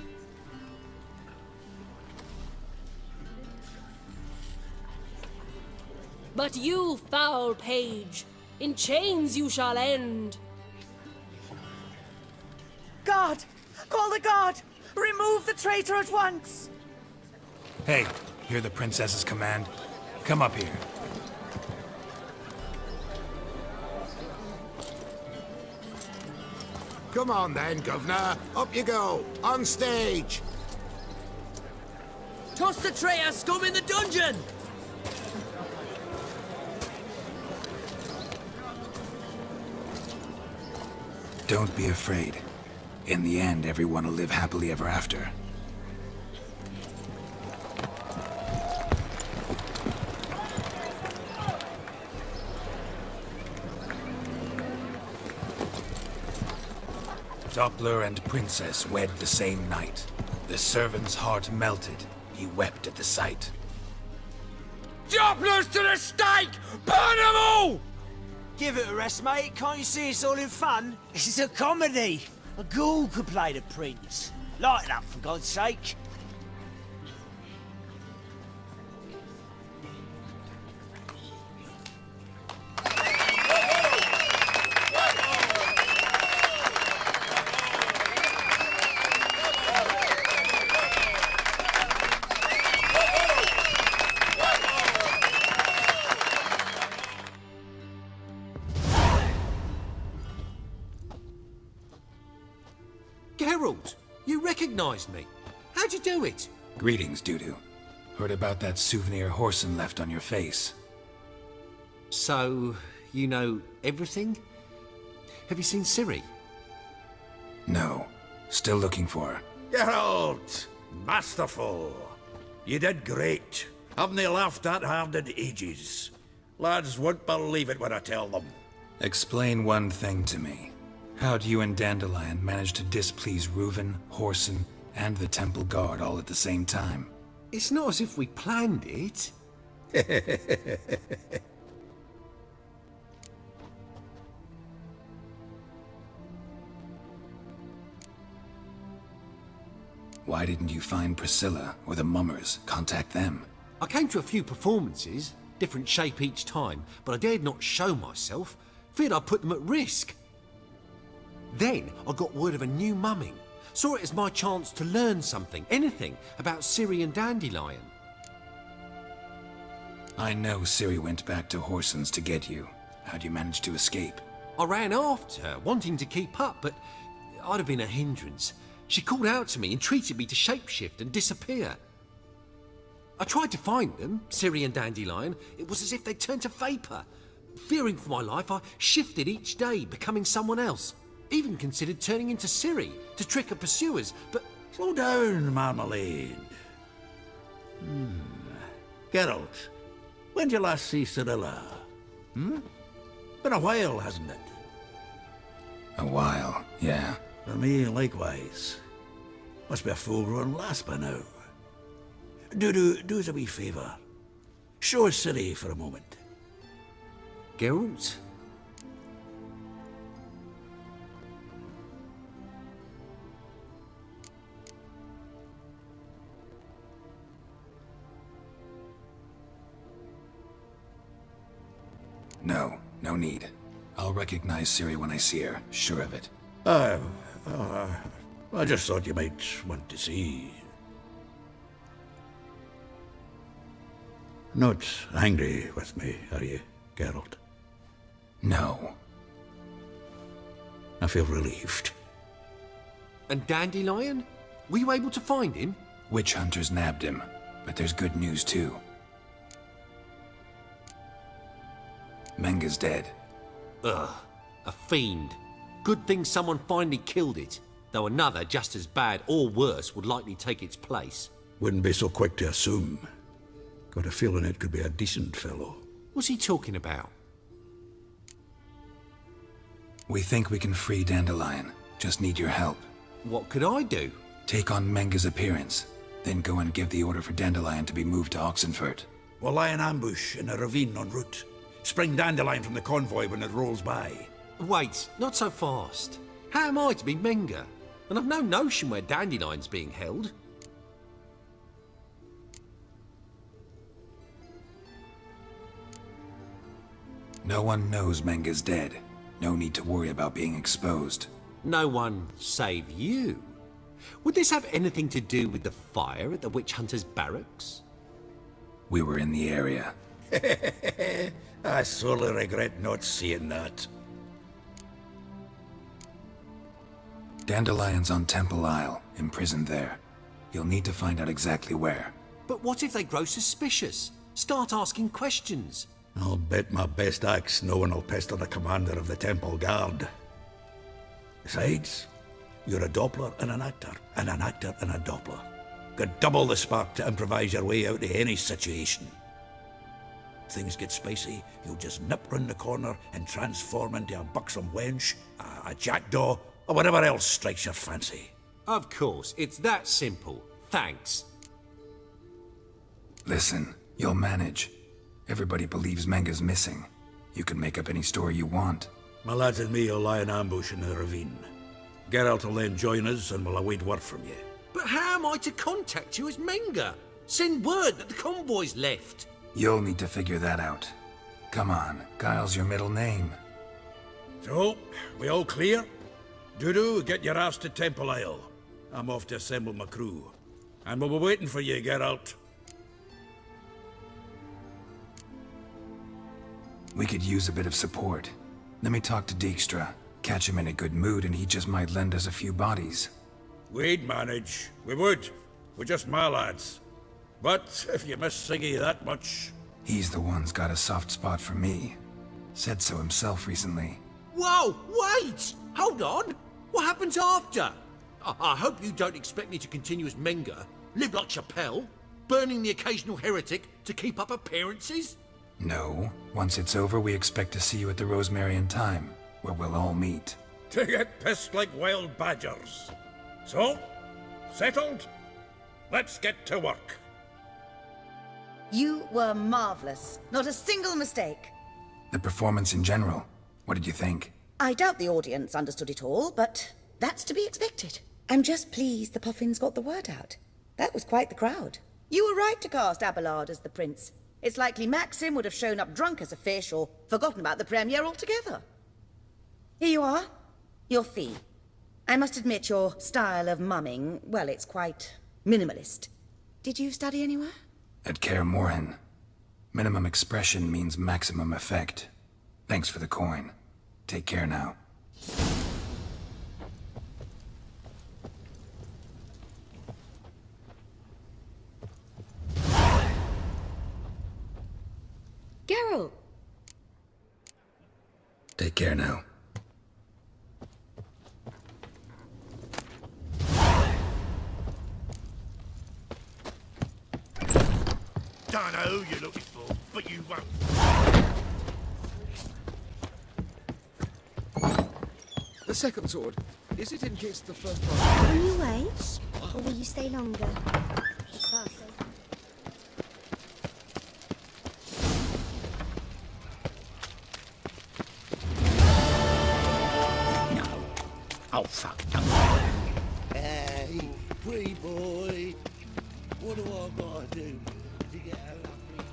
But you, foul page, in chains you shall end. Guard! Call the guard! Remove the traitor at once! Hey, hear the princess's command? Come up here. Come on then, governor. Up you go. On stage. Toss the traitor scum in the dungeon! Don't be afraid. In the end, everyone will live happily ever after. Doppler and princess wed the same night. The servant's heart melted. He wept at the sight. Dopplers to the stake! Burn them all! Give it a rest, mate. Can't you see it's all in fun? It's a comedy. A ghoul could play the prince. Lighten up, for God's sake. Geralt, you recognized me. How'd you do it? Greetings, Dudu. Heard about that souvenir Whoreson left on your face. So, you know everything? Have you seen Ciri? No. Still looking for her. Geralt! Masterful! You did great. Haven't they laughed that hard in ages? Lads won't believe it when I tell them. Explain one thing to me. How do you and Dandelion manage to displease Reuven, Whoreson, and the Temple Guard all at the same time? It's not as if we planned it. Why didn't you find Priscilla or the Mummers? Contact them. I came to a few performances, different shape each time, but I dared not show myself. Feared I'd put them at risk. Then I got word of a new mumming. Saw it as my chance to learn something, anything, about Ciri and Dandelion. I know Ciri went back to Whoreson's to get you. How'd you manage to escape? I ran after her, wanting to keep up, but I'd have been a hindrance. She called out to me, entreated me to shapeshift and disappear. I tried to find them, Ciri and Dandelion. It was as if they'd turned to vapour. Fearing for my life, I shifted each day, becoming someone else. Even considered turning into Ciri to trick her pursuers, but... Slow down, Marmalade. Geralt, when did you last see Cirilla? Been a while, hasn't it? A while, yeah. For me, likewise. Must be a full-grown lass by now. Do us a wee favour. Show us Ciri for a moment. Geralt? No, no need. I'll recognize Ciri when I see her, sure of it. I just thought you might want to see. Not angry with me, are you, Geralt? No. I feel relieved. And Dandelion? Were you able to find him? Witch hunters nabbed him, but there's good news too. Menga's dead. Ugh, a fiend. Good thing someone finally killed it, though another just as bad or worse would likely take its place. Wouldn't be so quick to assume. Got a feeling it could be a decent fellow. What's he talking about? We think we can free Dandelion. Just need your help. What could I do? Take on Menga's appearance, then go and give the order for Dandelion to be moved to Oxenfurt. We'll lie in ambush in a ravine en route. Spring Dandelion from the convoy when it rolls by. Wait, not so fast. How am I to be Menga? And I've no notion where Dandelion's being held. No one knows Menga's dead. No need to worry about being exposed. No one save you. Would this have anything to do with the fire at the witch hunter's barracks? We were in the area. I sorely regret not seeing that. Dandelion's on Temple Isle, imprisoned there. You'll need to find out exactly where. But what if they grow suspicious? Start asking questions? I'll bet my best axe no one will pester the commander of the Temple Guard. Besides, you're a Doppler and an actor and a Doppler. Got double the spark to improvise your way out of any situation. Things get spicy, you'll just nip round the corner and transform into a buxom wench, a jackdaw, or whatever else strikes your fancy. Of course, it's that simple. Thanks. Listen, you'll manage. Everybody believes Menga's missing. You can make up any story you want. My lads and me will lie in ambush in the ravine. Geralt will then join us and we'll await word from you. But how am I to contact you as Menga? Send word that the convoy's left. You'll need to figure that out. Come on, Guile's your middle name. So, we all clear? Dudu, get your ass to Temple Isle. I'm off to assemble my crew. And we'll be waiting for you, Geralt. We could use a bit of support. Let me talk to Dijkstra. Catch him in a good mood and he just might lend us a few bodies. We'd manage. We would. We're just my lads. But if you miss Siggy that much... He's the one's got a soft spot for me. Said so himself recently. Whoa, wait! Hold on! What happens after? I hope you don't expect me to continue as Menger, live like Chappelle, burning the occasional heretic to keep up appearances? No. Once it's over, we expect to see you at the Rosemary and Thyme, where we'll all meet. To get pissed like wild badgers. So, settled? Let's get to work. You were marvellous. Not a single mistake. The performance in general, what did you think? I doubt the audience understood it all, but that's to be expected. I'm just pleased the Puffins got the word out. That was quite the crowd. You were right to cast Abelard as the prince. It's likely Maxim would have shown up drunk as a fish or forgotten about the premiere altogether. Here you are. Your fee. I must admit your style of mumming, well, it's quite minimalist. Did you study anywhere? At Kaer Morhen. Minimum expression means maximum effect. Thanks for the coin. Take care now. Geralt! Take care now. Don't know who you're looking for, but you won't. The second sword. Is it in case the first one? Will you wait? Or will you stay longer? It's fast, eh? Oh, fuck. Hey, free boy. What do I gotta do to get out of here?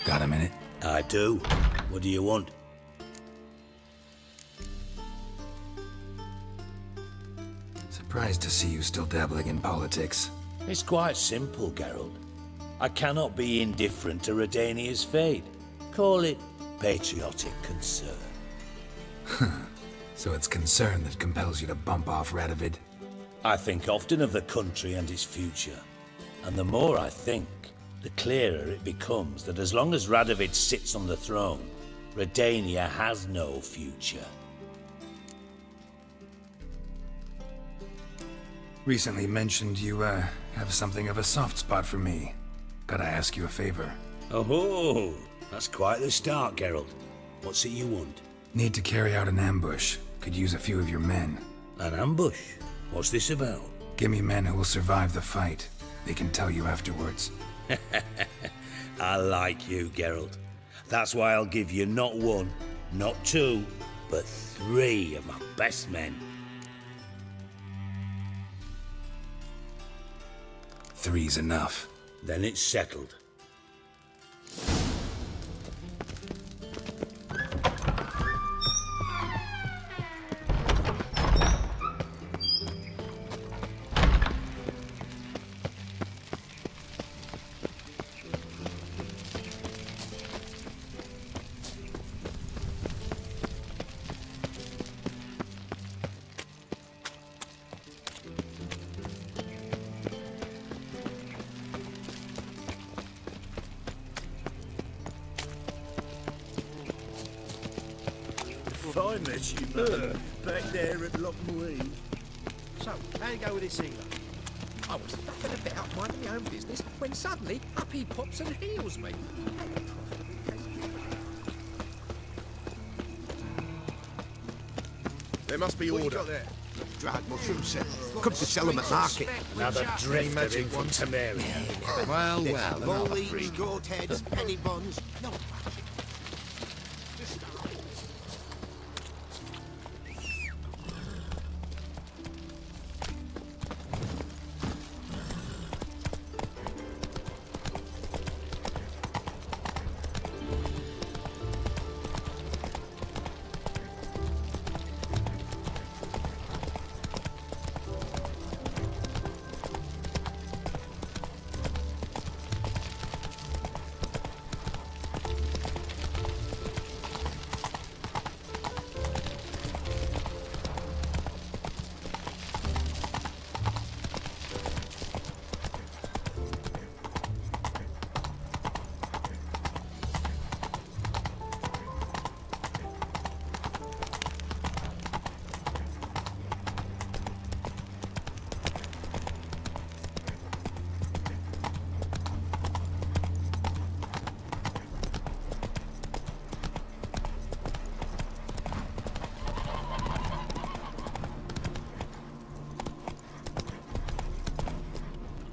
Got a minute? I do. What do you want? Surprised to see you still dabbling in politics. It's quite simple, Geralt. I cannot be indifferent to Redania's fate. Call it patriotic concern. So it's concern that compels you to bump off Radovid? I think often of the country and its future. And the more I think, the clearer it becomes that as long as Radovid sits on the throne, Redania has no future. Recently mentioned you, have something of a soft spot for me. Gotta ask you a favor. Oh, that's quite the start, Geralt. What's it you want? Need to carry out an ambush. Could use a few of your men. An ambush? What's this about? Give me men who will survive the fight. They can tell you afterwards. I like you, Geralt. That's why I'll give you not one, not two, but 3 of my best men. 3's enough. Then it's settled. I met you, back there at Lockmuir. So, how you go with this healer? I was faffing about minding my own business when suddenly up he pops and heals me. There must be order. Dried mushroom set. Come to sell them at market. Another drift of him from Temeria. Well, Goat heads, penny buns. No.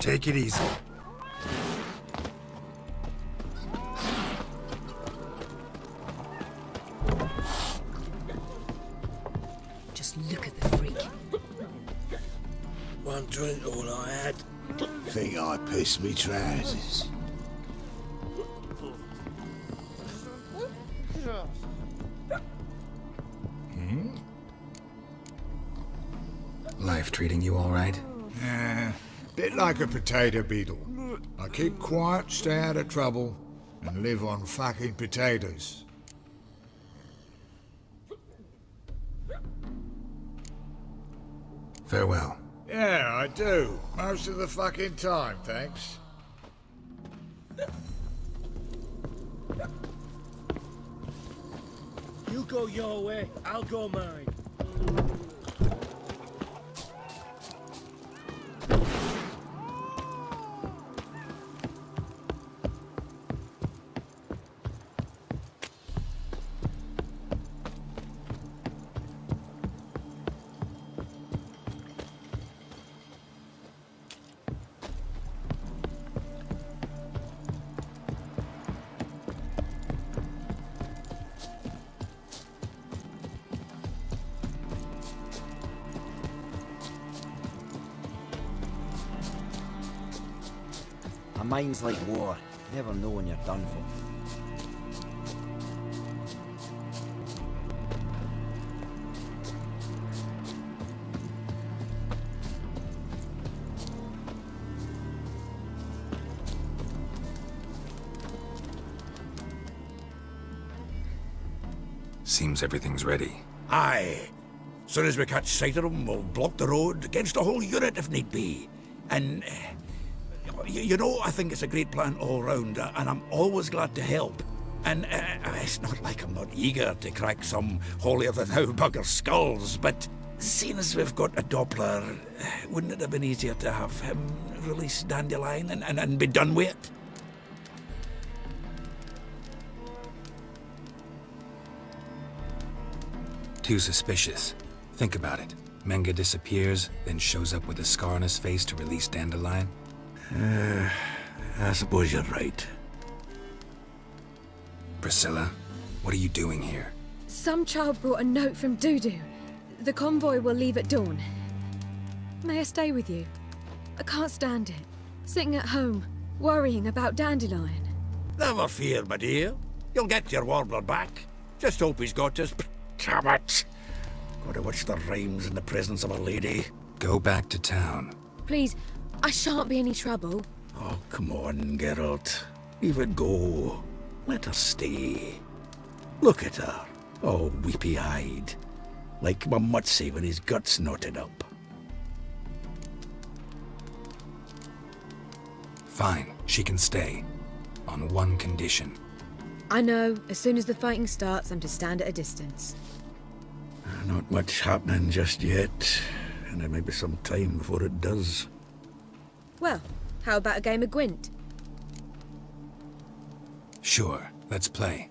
Take it easy. Just look at the freak. One drink all I had. Think I pissed me trousers. Life treating you all right? Bit like a potato beetle. I keep quiet, stay out of trouble, and live on fucking potatoes. Farewell. Yeah, I do. Most of the fucking time, thanks. You go your way, I'll go mine. A mind's like water. Never know when you're done for. Seems everything's ready. Aye. Soon as we catch sight of them, we'll block the road against the whole unit if need be. And, you know, I think it's a great plan all round, and I'm always glad to help. And it's not like I'm not eager to crack some holier-than-thou bugger skulls, but seeing as we've got a Doppler, wouldn't it have been easier to have him release Dandelion and be done with it? Too suspicious. Think about it. Menga disappears, then shows up with a scar on his face to release Dandelion. I suppose you're right. Priscilla, what are you doing here? Some child brought a note from Dudu. The convoy will leave at dawn. May I stay with you? I can't stand it. Sitting at home, worrying about Dandelion. Never fear, my dear. You'll get your warbler back. Just hope he's got his... Damn it! Gotta watch the rhymes in the presence of a lady. Go back to town. Please, I shan't be any trouble. Oh, come on, Geralt. Leave it go. Let her stay. Look at her, all weepy-eyed. Like my Mutsy when his guts knotted up. Fine, she can stay. On one condition. I know, as soon as the fighting starts, I'm to stand at a distance. Not much happening just yet, and it may be some time before it does. Well, how about a game of Gwent? Sure, let's play.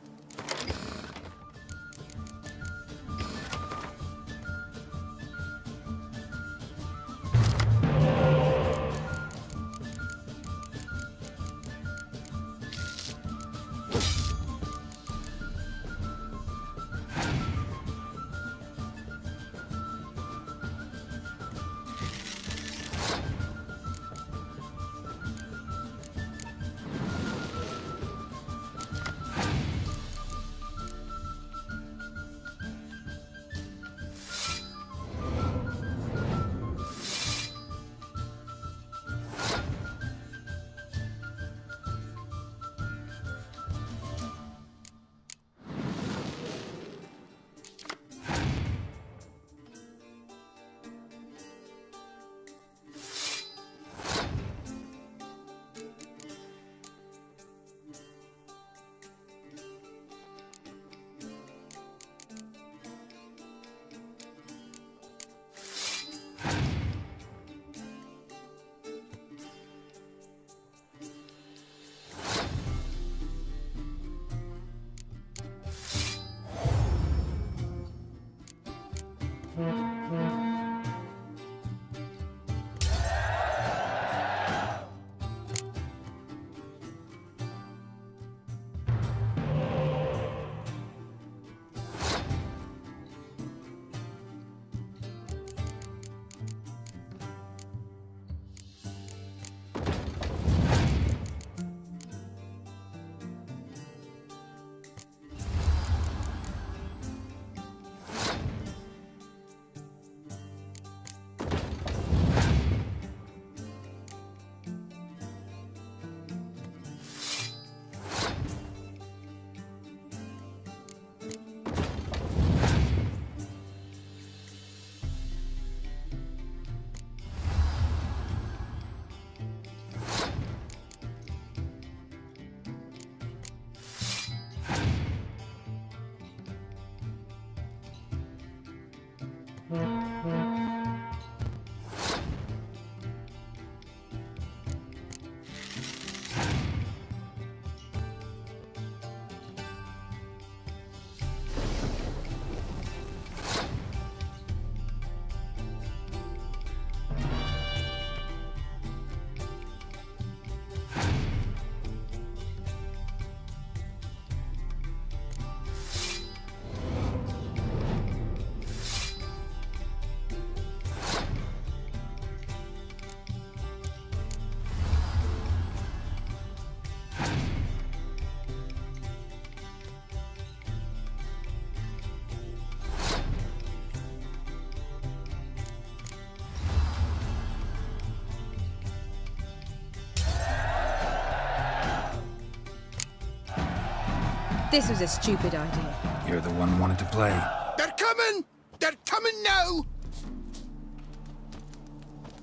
This was a stupid idea. You're the one wanted to play. They're coming! They're coming now!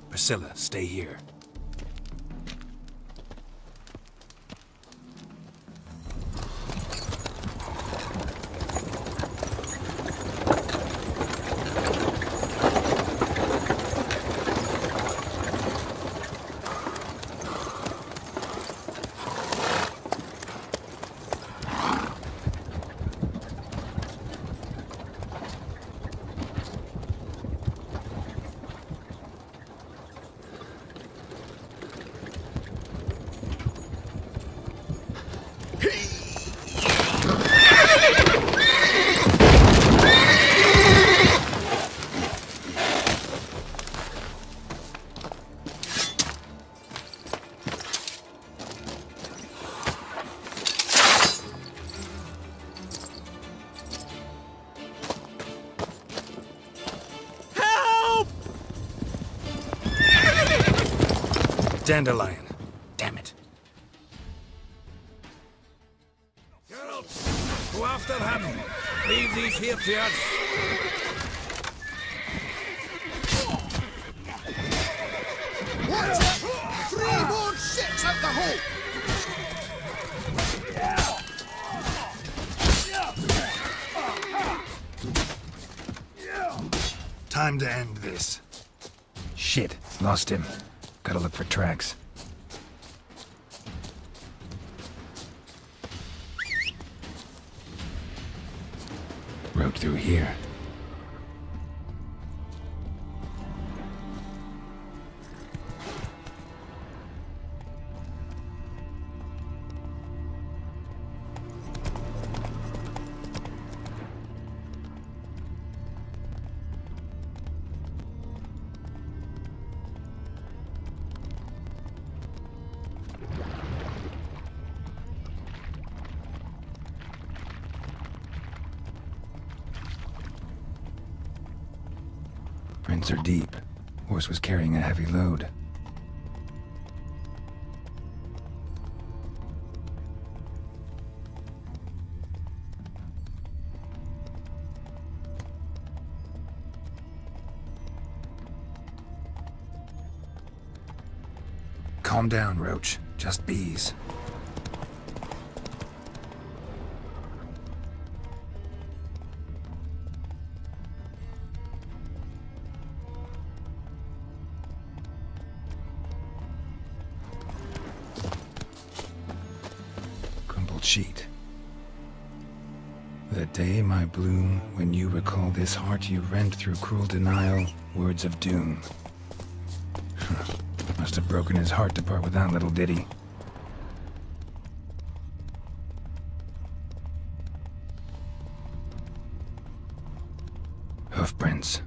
Priscilla, stay here. Dandelion. Damn it. Geralt, go after him. Leave these here to us. Watch it! 3 more ships out the hole! Time to end this. Shit, lost him. Gotta look for tracks. Road through here. Prints are deep. Horse was carrying a heavy load. Calm down, Roach. Just bees. Sheet. The day, my bloom, when you recall this heart you rent through cruel denial, words of doom. Must have broken his heart to part with that little ditty. Hoofprints.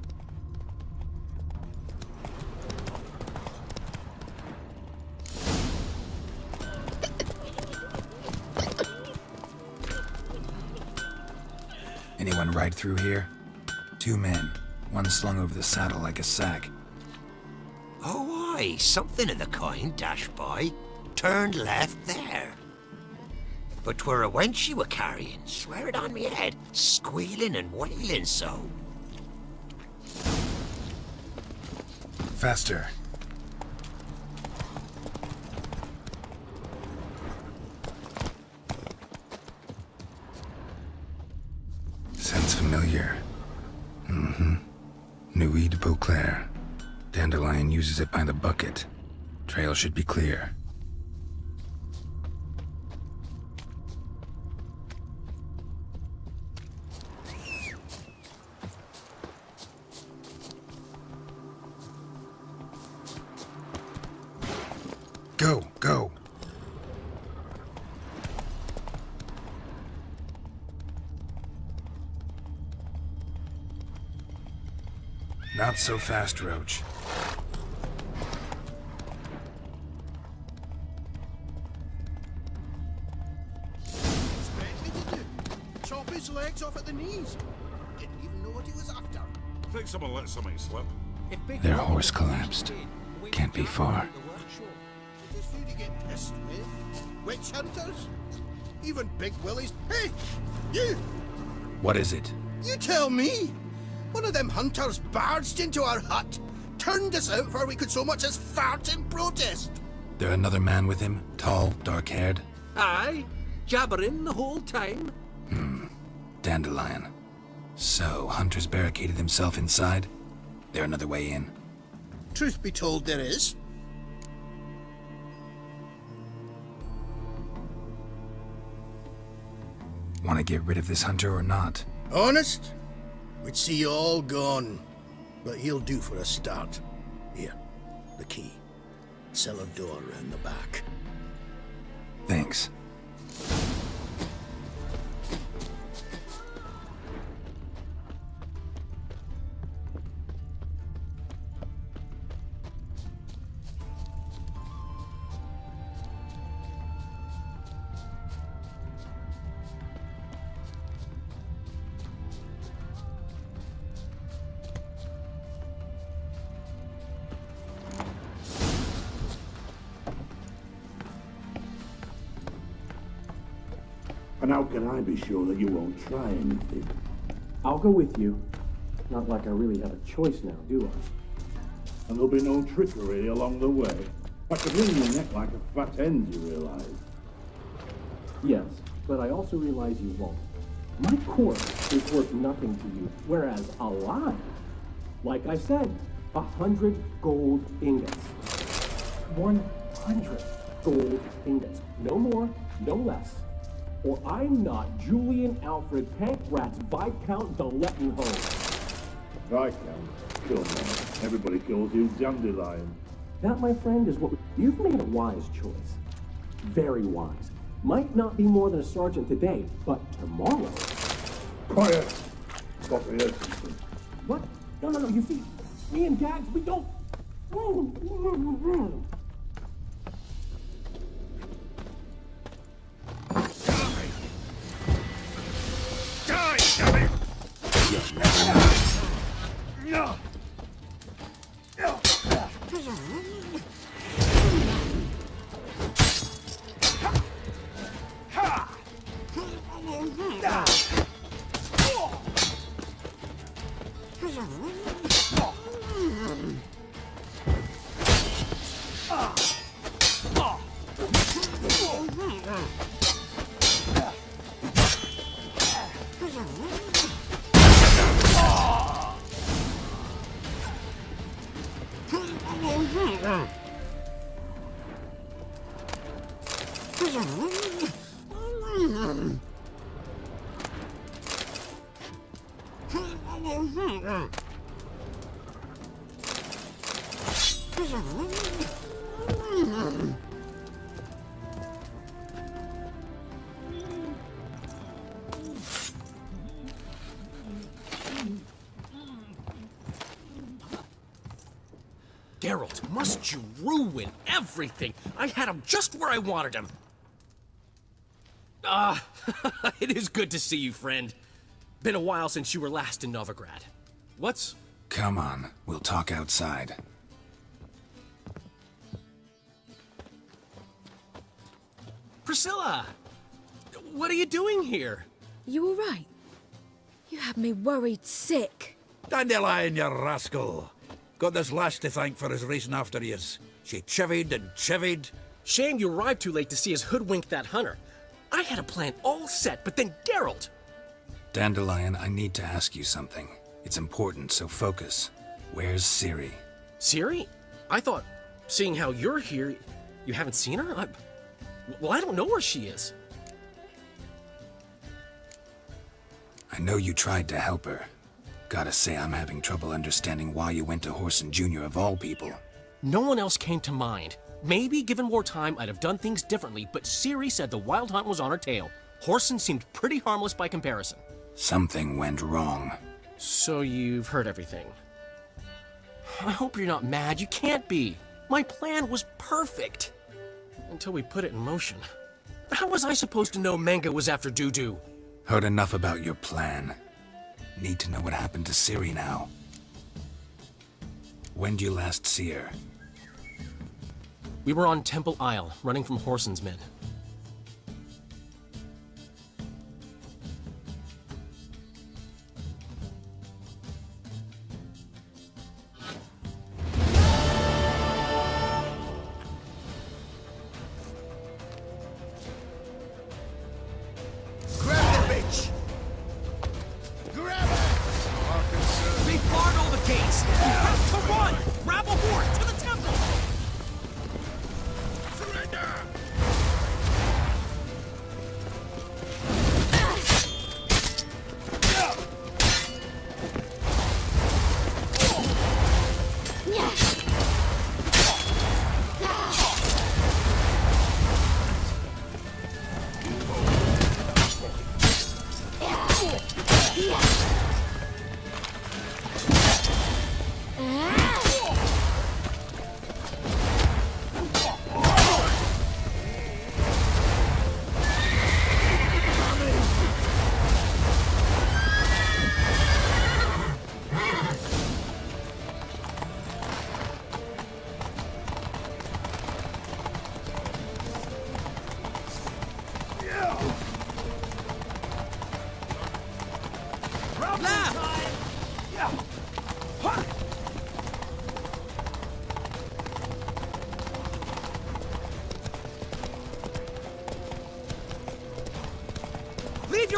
Anyone ride through here? 2 men, one slung over the saddle like a sack. Oh, aye, something of the kind dashed by. Turned left there. But 'twere a wench she were carrying, swear it on me head, squealing and wailing so. Faster. Sounds familiar. Nuit de Beauclair. Dandelion uses it by the bucket. Trail should be clear. Go, go. Not so fast, Roach. Chop his legs off at the knees. Didn't even know what he was after. Think someone let something slip. Their horse collapsed. Can't be far. Just you to get pissed with? Witch hunters? Even Big Willie's... Hey, you! What is it? You tell me! One of them hunters barged into our hut, turned us out before we could so much as fart in protest. There another man with him? Tall, dark-haired? Aye, jabbering the whole time. Dandelion. So, Hunter's barricaded himself inside? There another way in? Truth be told, there is. Want to get rid of this Hunter or not? Honest? We'd see you all gone. But he'll do for a start. Here, the key. Cellar door round the back. Thanks. And how can I be sure that you won't try anything? I'll go with you. Not like I really have a choice now, do I? And there'll be no trickery along the way. I could wring your neck like a fat hen, you realize? Yes, but I also realize you won't. My corpse is worth nothing to you, whereas alive, like I said, 100 gold ingots. 100 gold ingots. No more, no less. Or I'm not Julian Alfred Pancratz Viscount de Lettenhome. Viscount? Come on. Everybody calls you Dandelion. That, my friend, is what you've made a wise choice. Very wise. Might not be more than a sergeant today, but tomorrow. Quiet! Got to hear something. What? No, you see, me and Gags, we don't. Die, damn it! You'll never know. Geralt, must you ruin everything? I had him just where I wanted him. It is good to see you, friend. Been a while since you were last in Novigrad. What's... Come on, we'll talk outside. Priscilla! What are you doing here? You all right? You had me worried sick. Dandelion, you rascal! Got this lass to thank for his racing after yous. She chivied and chivied. Shame you arrived too late to see us hoodwink that hunter. I had a plan all set, but then Geralt... Dandelion, I need to ask you something. It's important, so focus. Where's Ciri? Ciri? I thought, seeing how you're here, you haven't seen her? Well, I don't know where she is. I know you tried to help her. Gotta say, I'm having trouble understanding why you went to Whoreson Jr. of all people. No one else came to mind. Maybe, given more time, I'd have done things differently, but Ciri said the Wild Hunt was on her tail. Whoreson seemed pretty harmless by comparison. Something went wrong. So you've heard everything. I hope you're not mad. You can't be. My plan was perfect. Until we put it in motion. How was I supposed to know Manga was after Dudu? Heard enough about your plan. Need to know what happened to Ciri now. When'd you last see her? We were on Temple Isle, running from Whoreson's men.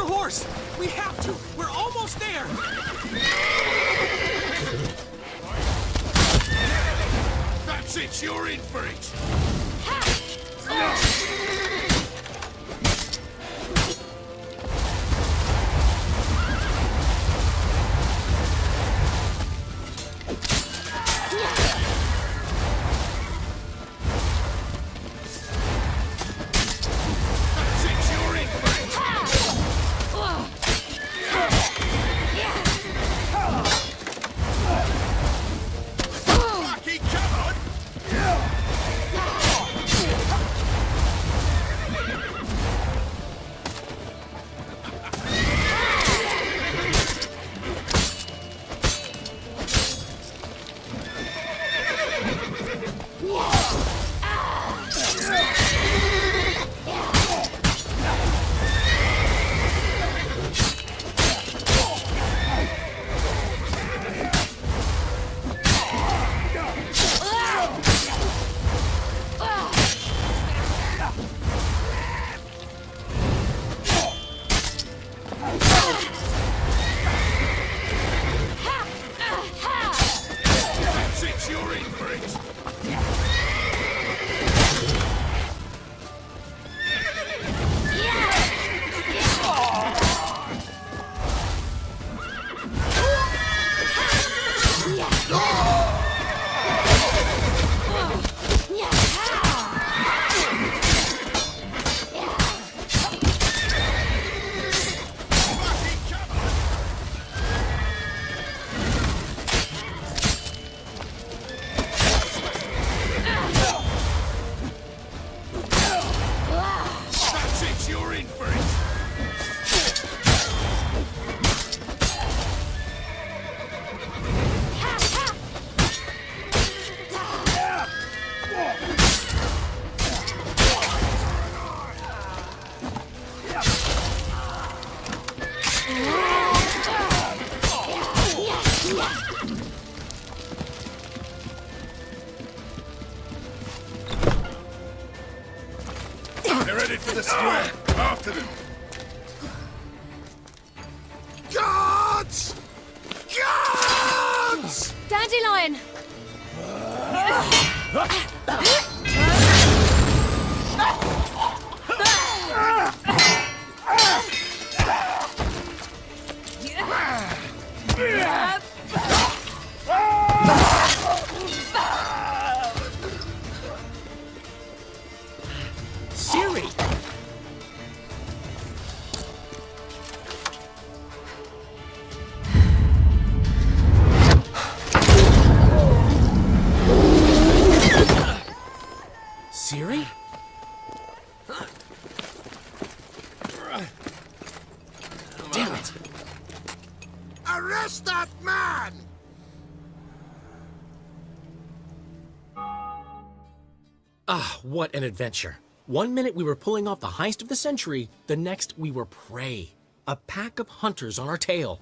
your horse! We have to! We're almost there! That's it, you're in for it! They're headed for the square. After them. Guards! Guards! Dandelion! Siri! Siri? Damn it! Arrest that man! Ah, what an adventure. One minute we were pulling off the heist of the century, the next we were prey. A pack of hunters on our tail.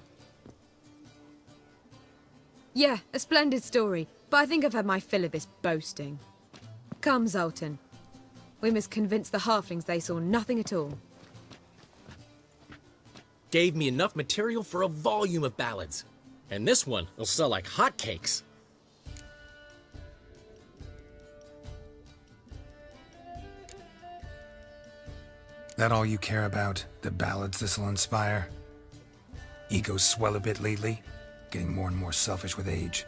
Yeah, a splendid story, but I think I've had my fill of this boasting. Come, Zoltan. We must convince the halflings they saw nothing at all. Gave me enough material for a volume of ballads. And this one will sell like hotcakes. That all you care about? The ballads this'll inspire? Egos swell a bit lately? Getting more and more selfish with age.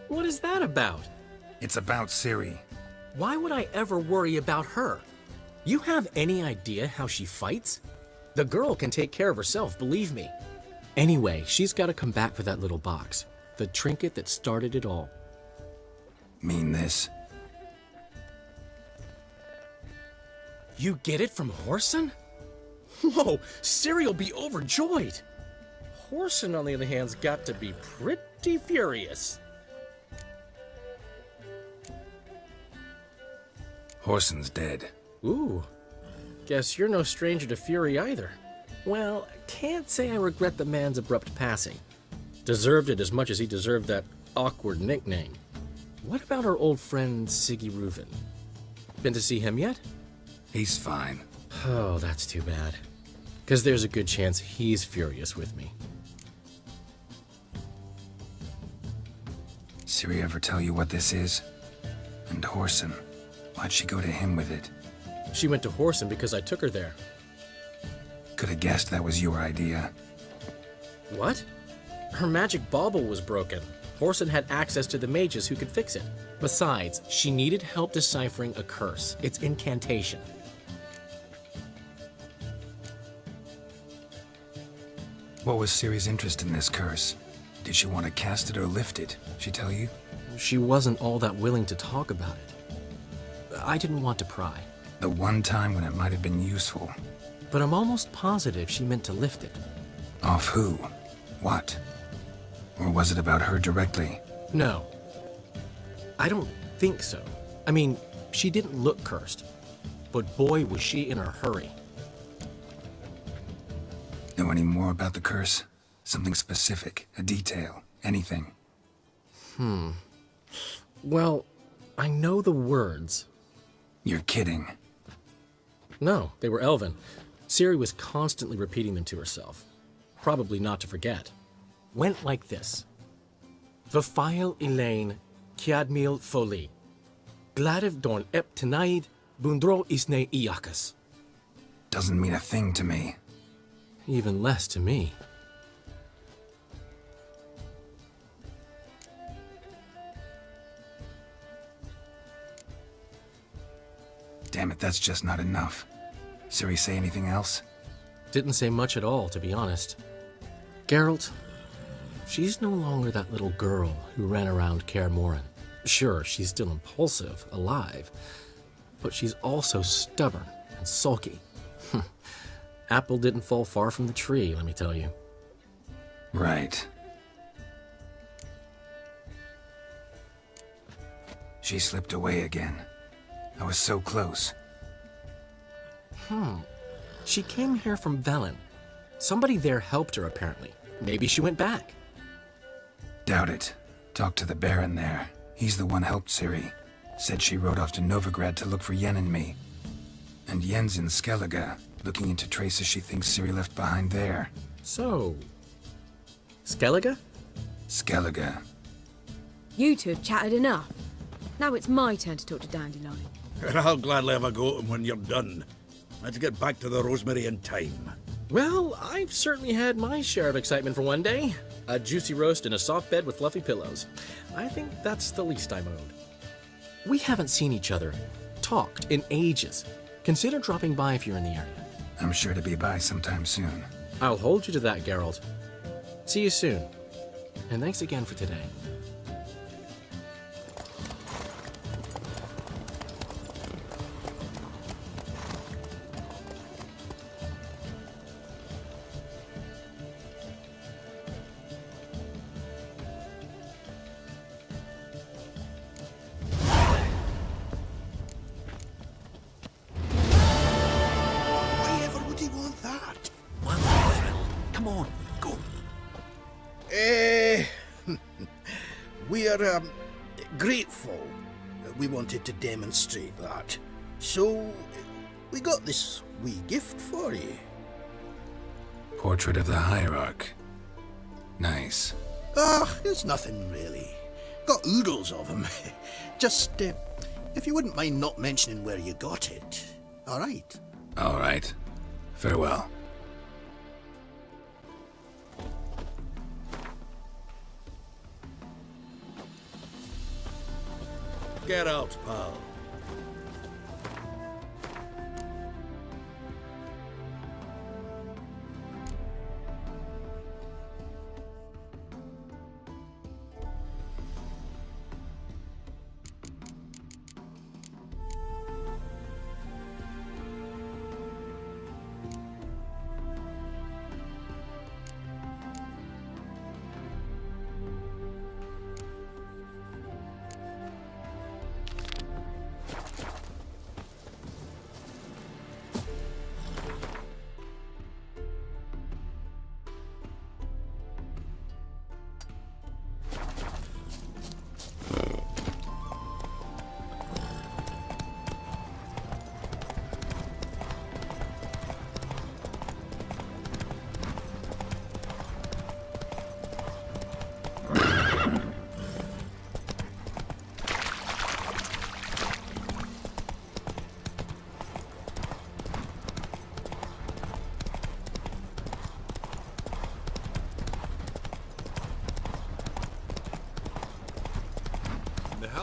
What is that about? It's about Ciri. Why would I ever worry about her? You have any idea how she fights? The girl can take care of herself, believe me. Anyway, she's got to come back for that little box. The trinket that started it all. Mean this? You get it from Whoreson? Whoa, Ciri'll be overjoyed. Whoreson, on the other hand's got to be pretty furious. Whoreson's dead. Ooh, guess you're no stranger to fury either. Well, can't say I regret the man's abrupt passing. Deserved it as much as he deserved that awkward nickname. What about our old friend Siggy Reuven? Been to see him yet? He's fine. Oh, that's too bad. because there's a good chance he's furious with me. Ciri ever tell you what this is? And Whoreson, why'd she go to him with it? She went to Whoreson because I took her there. Could have guessed that was your idea. What? Her magic bauble was broken. Whoreson had access to the mages who could fix it. Besides, she needed help deciphering a curse. It's incantation. What was Ciri's interest in this curse? Did she want to cast it or lift it? She tell you? She wasn't all that willing to talk about it. I didn't want to pry. The one time when it might have been useful. But I'm almost positive she meant to lift it. Off who? What? Or was it about her directly? No. I don't think so. I mean, she didn't look cursed. But boy, was she in a hurry. Know any more about the curse? Something specific, a detail, anything? Well, I know the words. You're kidding. No, they were Elven. Ciri was constantly repeating them to herself. Probably not to forget. Went like this. Vafile Elaine, Kiadmil Foli. Gladiv Dorn Ep Tenaid, Bundro Isne Iakas. Doesn't mean a thing to me. Even less to me. Damn it, that's just not enough. Ciri say anything else? Didn't say much at all, to be honest. Geralt, she's no longer that little girl who ran around Kaer Morhen. Sure, she's still impulsive, alive, but she's also stubborn and sulky. Apple didn't fall far from the tree, let me tell you. Right. She slipped away again. I was so close. She came here from Velen. Somebody there helped her, apparently. Maybe she went back. Doubt it. Talked to the Baron there. He's the one helped Ciri. Said she rode off to Novigrad to look for Yen and me. And Yen's in Skellige, looking into traces she thinks Ciri left behind there. So, Skellige? Skellige. You two have chatted enough. Now it's my turn to talk to Dandelion. And I'll gladly have a go at him when you're done. Let's get back to the Rosemary in time. Well, I've certainly had my share of excitement for one day. A juicy roast in a soft bed with fluffy pillows. I think that's the least I'm owed. We haven't seen each other, talked in ages. Consider dropping by if you're in the area. I'm sure to be by sometime soon. I'll hold you to that, Geralt. See you soon. And thanks again for today. Why ever would he want that? Come on, go. We're grateful. We wanted to demonstrate that. So, we got this wee gift for you. Portrait of the Hierarch. Nice. It's nothing really. Got oodles of them. Just, if you wouldn't mind not mentioning where you got it. All right. All right. Farewell. Get out, pal.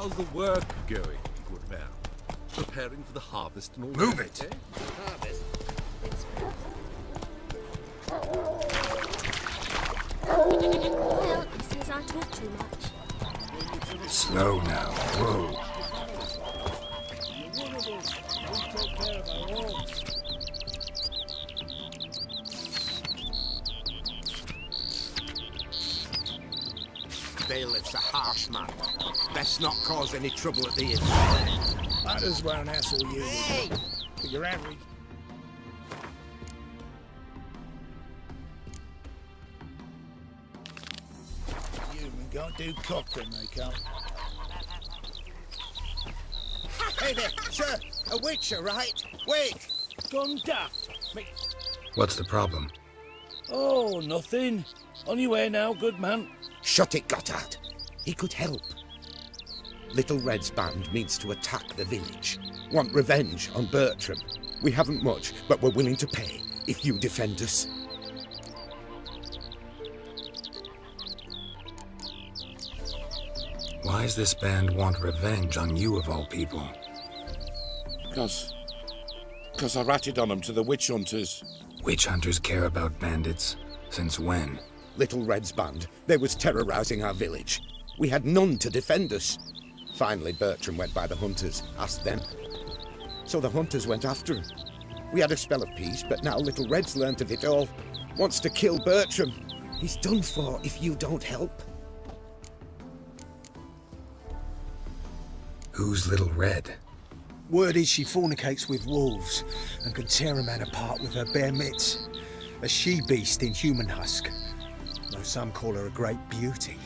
How's the work going, good man? Preparing for the harvest and all Move that, it! eh? Harvest? Well, he says I talk too much. Slow now. Whoa. Bailiff's a harsh man. Best not cause any trouble at the inn. Might as well hassle you. Hey! For your average. Human can't do cock when they come. Hey there, sir! A witcher, right? Wait! Gone daft. What's the problem? Oh, nothing. On your way now, good man. Shut it, Gotthard. He could help. Little Red's band means to attack the village. Want revenge on Bertram. We haven't much, but we're willing to pay if you defend us. Why does this band want revenge on you of all people? Because I ratted on them to the witch hunters. Witch hunters care about bandits? Since when? Little Red's band, they was terrorizing our village. We had none to defend us. Finally, Bertram went by the hunters, asked them. So the hunters went after him. We had a spell of peace, but now Little Red's learnt of it all. Wants to kill Bertram. He's done for if you don't help. Who's Little Red? Word is she fornicates with wolves and can tear a man apart with her bare mitts. A she-beast in human husk. Though some call her a great beauty.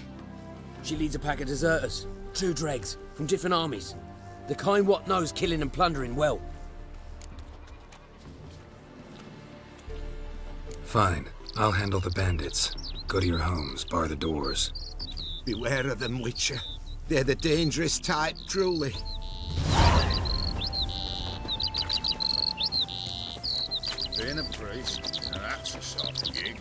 She leads a pack of deserters, true dregs, from different armies. The kind what knows killing and plundering well. Fine. I'll handle the bandits. Go to your homes, bar the doors. Beware of them, Witcher. They're the dangerous type, truly. Being a priest, now that's a soft gig.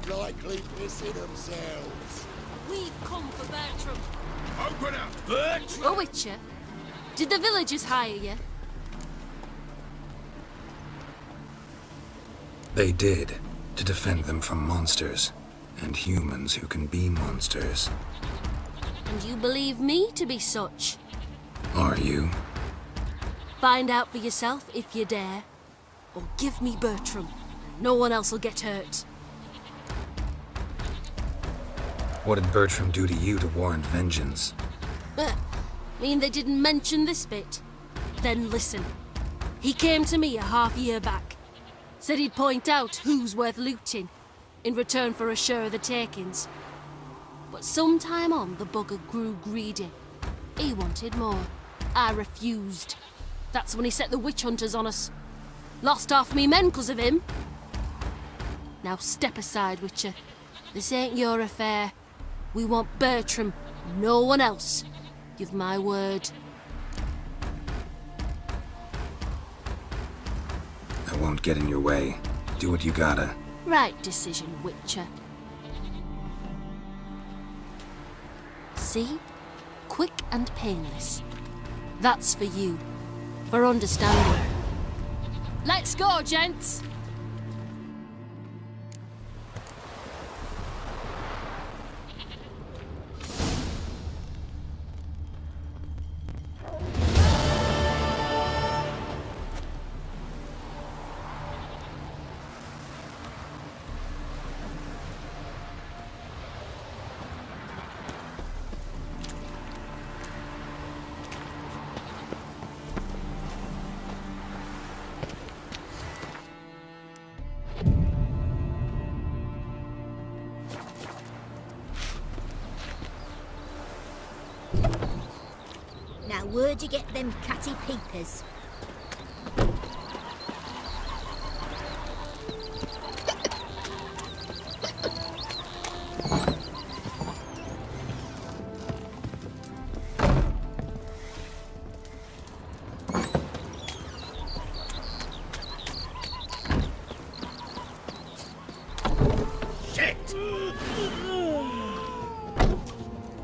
Likely pissing themselves. We've come for Bertram. Open up, Bertram! Oh, Witcher, did the villagers hire you? They did, to defend them from monsters, and humans who can be monsters. And you believe me to be such? Are you? Find out for yourself if you dare. Or give me Bertram. No one else will get hurt. What did Bertram do to you to warrant vengeance? Mean they didn't mention this bit? Then listen. He came to me a half-year back. Said he'd point out who's worth looting, in return for a share of the takings. But sometime on, the bugger grew greedy. He wanted more. I refused. That's when he set the witch hunters on us. Lost half me men 'cause of him. Now step aside, Witcher. This ain't your affair. We want Bertram, no one else. Give my word. I won't get in your way. Do what you gotta. Right decision, Witcher. See? Quick and painless. That's for you. For understanding. Let's go, gents! Now, where'd you get them catty peepers?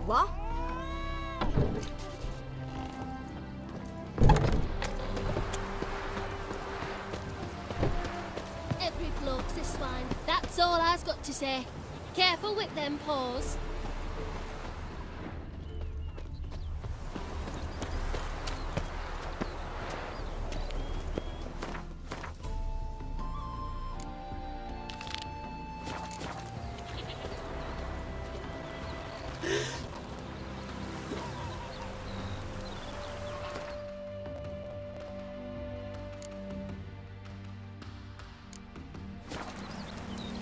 What? Every bloke's a swine. That's all I's got to say. Careful with them paws.